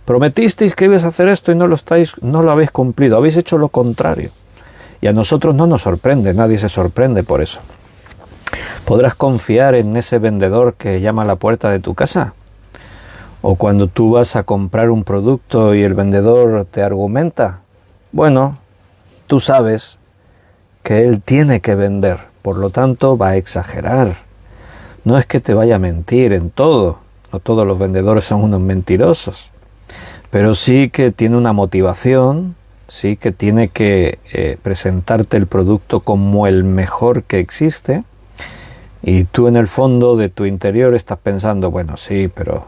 Speaker 1: Prometisteis que ibais a hacer esto y no lo habéis cumplido, habéis hecho lo contrario. Y a nosotros no nos sorprende, nadie se sorprende por eso. ¿Podrás confiar en ese vendedor que llama a la puerta de tu casa? ¿O cuando tú vas a comprar un producto y el vendedor te argumenta? Bueno, tú sabes que él tiene que vender, por lo tanto va a exagerar. No es que te vaya a mentir en todo, no todos los vendedores son unos mentirosos, pero sí que tiene una motivación, sí que tiene que presentarte el producto como el mejor que existe, y tú en el fondo de tu interior estás pensando, bueno, sí, pero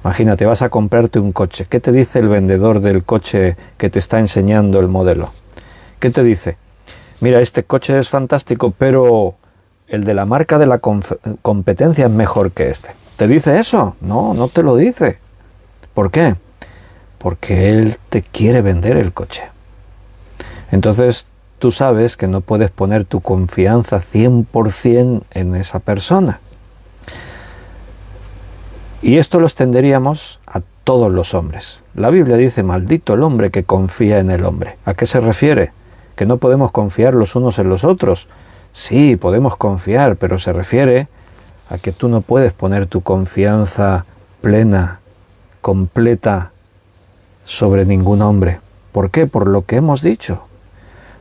Speaker 1: imagínate, vas a comprarte un coche. ¿Qué te dice el vendedor del coche que te está enseñando el modelo? ¿Qué te dice? Mira, este coche es fantástico, pero el de la marca de la competencia es mejor que este. ¿Te dice eso? No, no te lo dice. ¿Por qué? Porque él te quiere vender el coche. Entonces, tú sabes que no puedes poner tu confianza 100% en esa persona. Y esto lo extenderíamos a todos los hombres. La Biblia dice, maldito el hombre que confía en el hombre. ¿A qué se refiere? ¿Que no podemos confiar los unos en los otros? Sí, podemos confiar, pero se refiere a que tú no puedes poner tu confianza plena, completa, sobre ningún hombre. ¿Por qué? Por lo que hemos dicho.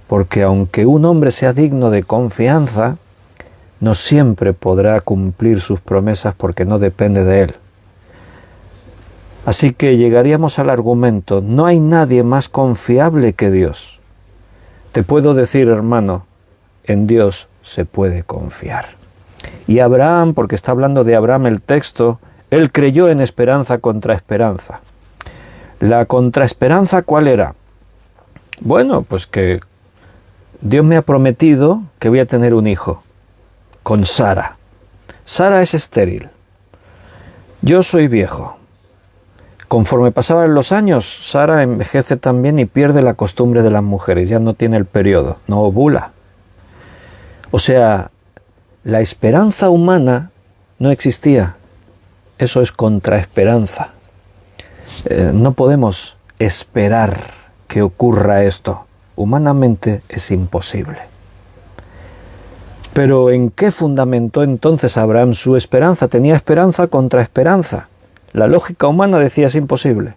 Speaker 1: Porque aunque un hombre sea digno de confianza, no siempre podrá cumplir sus promesas porque no depende de él. Así que llegaríamos al argumento, no hay nadie más confiable que Dios. Te puedo decir, hermano, en Dios se puede confiar. Y Abraham, porque está hablando de Abraham el texto, él creyó en esperanza contra esperanza. ¿La contraesperanza cuál era? Bueno, pues que Dios me ha prometido que voy a tener un hijo con Sara. Sara es estéril. Yo soy viejo. Conforme pasaban los años, Sara envejece también y pierde la costumbre de las mujeres. Ya no tiene el periodo, no ovula. O sea, la esperanza humana no existía. Eso es contraesperanza. No podemos esperar que ocurra esto. Humanamente es imposible. Pero ¿en qué fundamentó entonces Abraham su esperanza? Tenía esperanza contra esperanza. La lógica humana decía es imposible,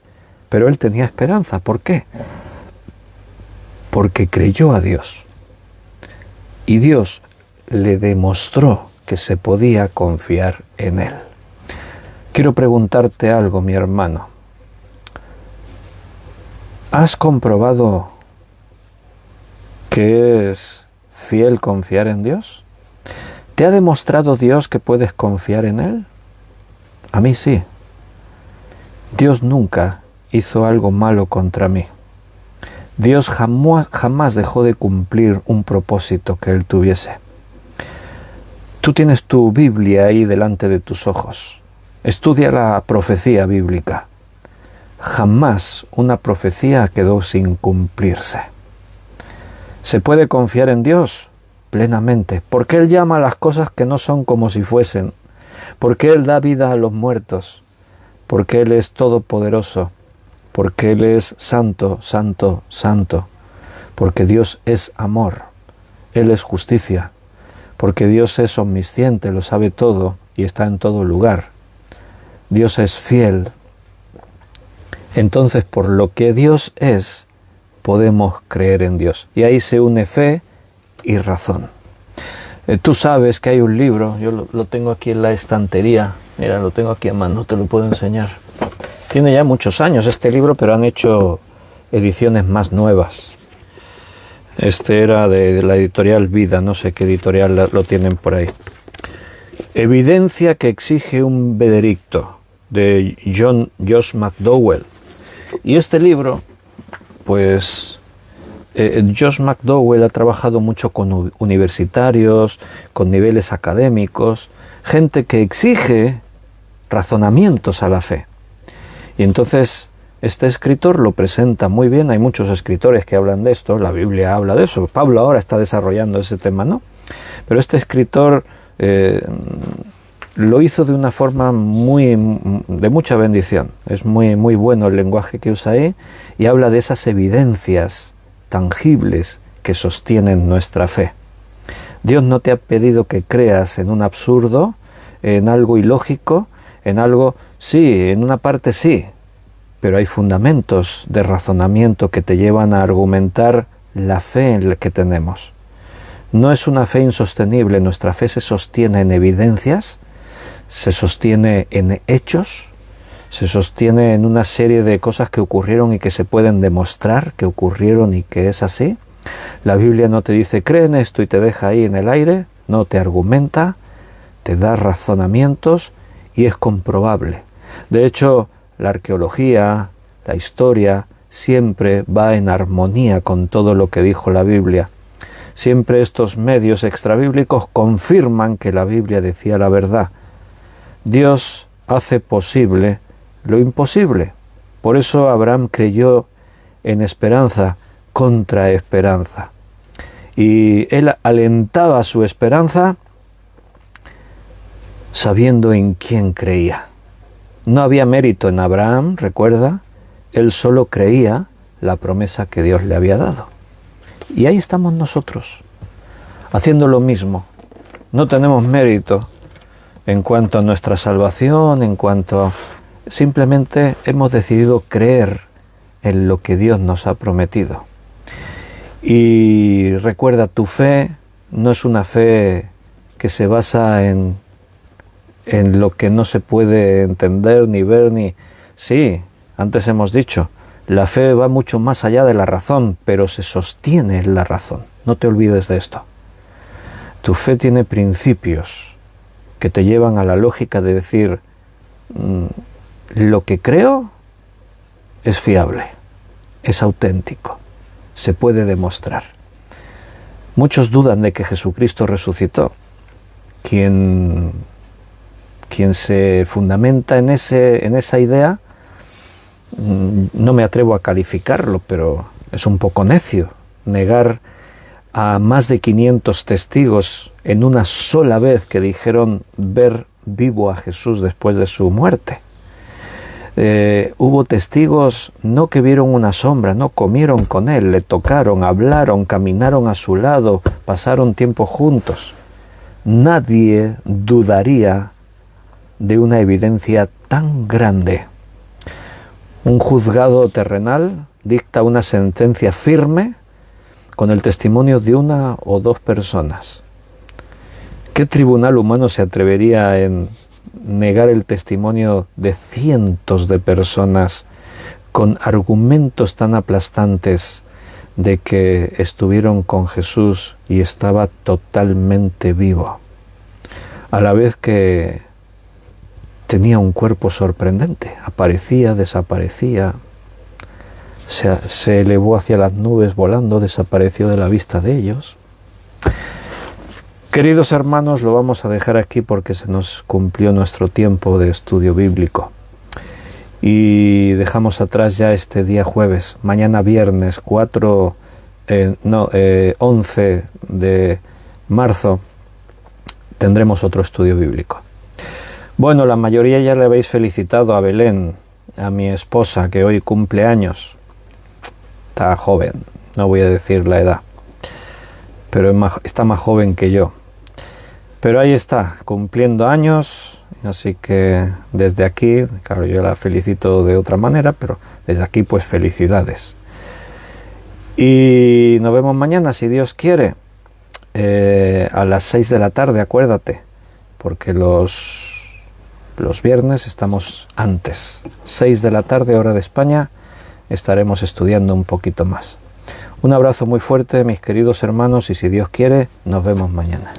Speaker 1: pero él tenía esperanza. ¿Por qué? Porque creyó a Dios. Y Dios le demostró que se podía confiar en él. Quiero preguntarte algo, mi hermano. ¿Has comprobado que es fiel confiar en Dios? ¿Te ha demostrado Dios que puedes confiar en Él? A mí sí. Dios nunca hizo algo malo contra mí. Dios jamás dejó de cumplir un propósito que Él tuviese. Tú tienes tu Biblia ahí delante de tus ojos. Estudia la profecía bíblica. Jamás una profecía quedó sin cumplirse. ¿Se puede confiar en Dios? Plenamente, porque Él llama a las cosas que no son como si fuesen, porque Él da vida a los muertos, porque Él es todopoderoso, porque Él es santo, santo, santo, porque Dios es amor, Él es justicia, porque Dios es omnisciente, lo sabe todo y está en todo lugar. Dios es fiel. Entonces, por lo que Dios es, podemos creer en Dios. Y ahí se une fe y razón. Tú sabes que hay un libro, yo lo tengo aquí en la estantería, mira, lo tengo aquí a mano, te lo puedo enseñar. Tiene ya muchos años este libro, pero han hecho ediciones más nuevas. Este era de la editorial Vida, no sé qué editorial lo tienen por ahí. Evidencia que exige un veredicto, de Josh McDowell. Y este libro, pues Josh McDowell ha trabajado mucho con universitarios, con niveles académicos, gente que exige razonamientos a la fe. Y entonces este escritor lo presenta muy bien. Hay muchos escritores que hablan de esto, la Biblia habla de eso, Pablo ahora está desarrollando ese tema, ¿no? Pero este escritor lo hizo de una forma de mucha bendición. Es muy bueno el lenguaje que usa ahí y habla de esas evidencias tangibles que sostienen nuestra fe. Dios no te ha pedido que creas en un absurdo, en algo ilógico, en algo, sí, en una parte sí, pero hay fundamentos de razonamiento que te llevan a argumentar la fe en la que tenemos. No es una fe insostenible, nuestra fe se sostiene en evidencias, se sostiene en hechos, se sostiene en una serie de cosas que ocurrieron y que se pueden demostrar que ocurrieron y que es así. La Biblia no te dice cree en esto y te deja ahí en el aire, no, te argumenta, te da razonamientos y es comprobable. De hecho, la arqueología, la historia, siempre va en armonía con todo lo que dijo la Biblia. Siempre estos medios extrabíblicos confirman que la Biblia decía la verdad. Dios hace posible lo imposible. Por eso Abraham creyó en esperanza contra esperanza. Y él alentaba su esperanza sabiendo en quién creía. No había mérito en Abraham, recuerda, él solo creía la promesa que Dios le había dado. Y ahí estamos nosotros, haciendo lo mismo. No tenemos mérito en cuanto a nuestra salvación, en cuanto a... Simplemente hemos decidido creer en lo que Dios nos ha prometido. Y recuerda, tu fe no es una fe que se basa en lo que no se puede entender ni ver ni... Sí, antes hemos dicho, la fe va mucho más allá de la razón, pero se sostiene en la razón. No te olvides de esto. Tu fe tiene principios que te llevan a la lógica de decir, lo que creo es fiable, es auténtico, se puede demostrar. Muchos dudan de que Jesucristo resucitó. Quien se fundamenta en esa idea, no me atrevo a calificarlo, pero es un poco necio negar a más de 500 testigos en una sola vez que dijeron ver vivo a Jesús después de su muerte. Hubo testigos no que vieron una sombra, no, comieron con él, le tocaron, hablaron, caminaron a su lado, pasaron tiempo juntos. Nadie dudaría de una evidencia tan grande. Un juzgado terrenal dicta una sentencia firme con el testimonio de una o dos personas. ¿Qué tribunal humano se atrevería en negar el testimonio de cientos de personas con argumentos tan aplastantes de que estuvieron con Jesús y estaba totalmente vivo, a la vez que tenía un cuerpo sorprendente, aparecía, desaparecía, se elevó hacia las nubes volando, desapareció de la vista de ellos? Queridos hermanos, lo vamos a dejar aquí porque se nos cumplió nuestro tiempo de estudio bíblico. Y dejamos atrás ya este día jueves. Mañana viernes 11 de marzo tendremos otro estudio bíblico. Bueno, la mayoría ya le habéis felicitado a Belén, a mi esposa, que hoy cumple años. Está joven, no voy a decir la edad, pero está más joven que yo. Pero ahí está, cumpliendo años, así que desde aquí, claro, yo la felicito de otra manera, pero desde aquí pues felicidades. Y nos vemos mañana, si Dios quiere, a las 6 de la tarde, acuérdate, porque los viernes estamos antes. 6 de la tarde, hora de España, estaremos estudiando un poquito más. Un abrazo muy fuerte, mis queridos hermanos, y si Dios quiere, nos vemos mañana.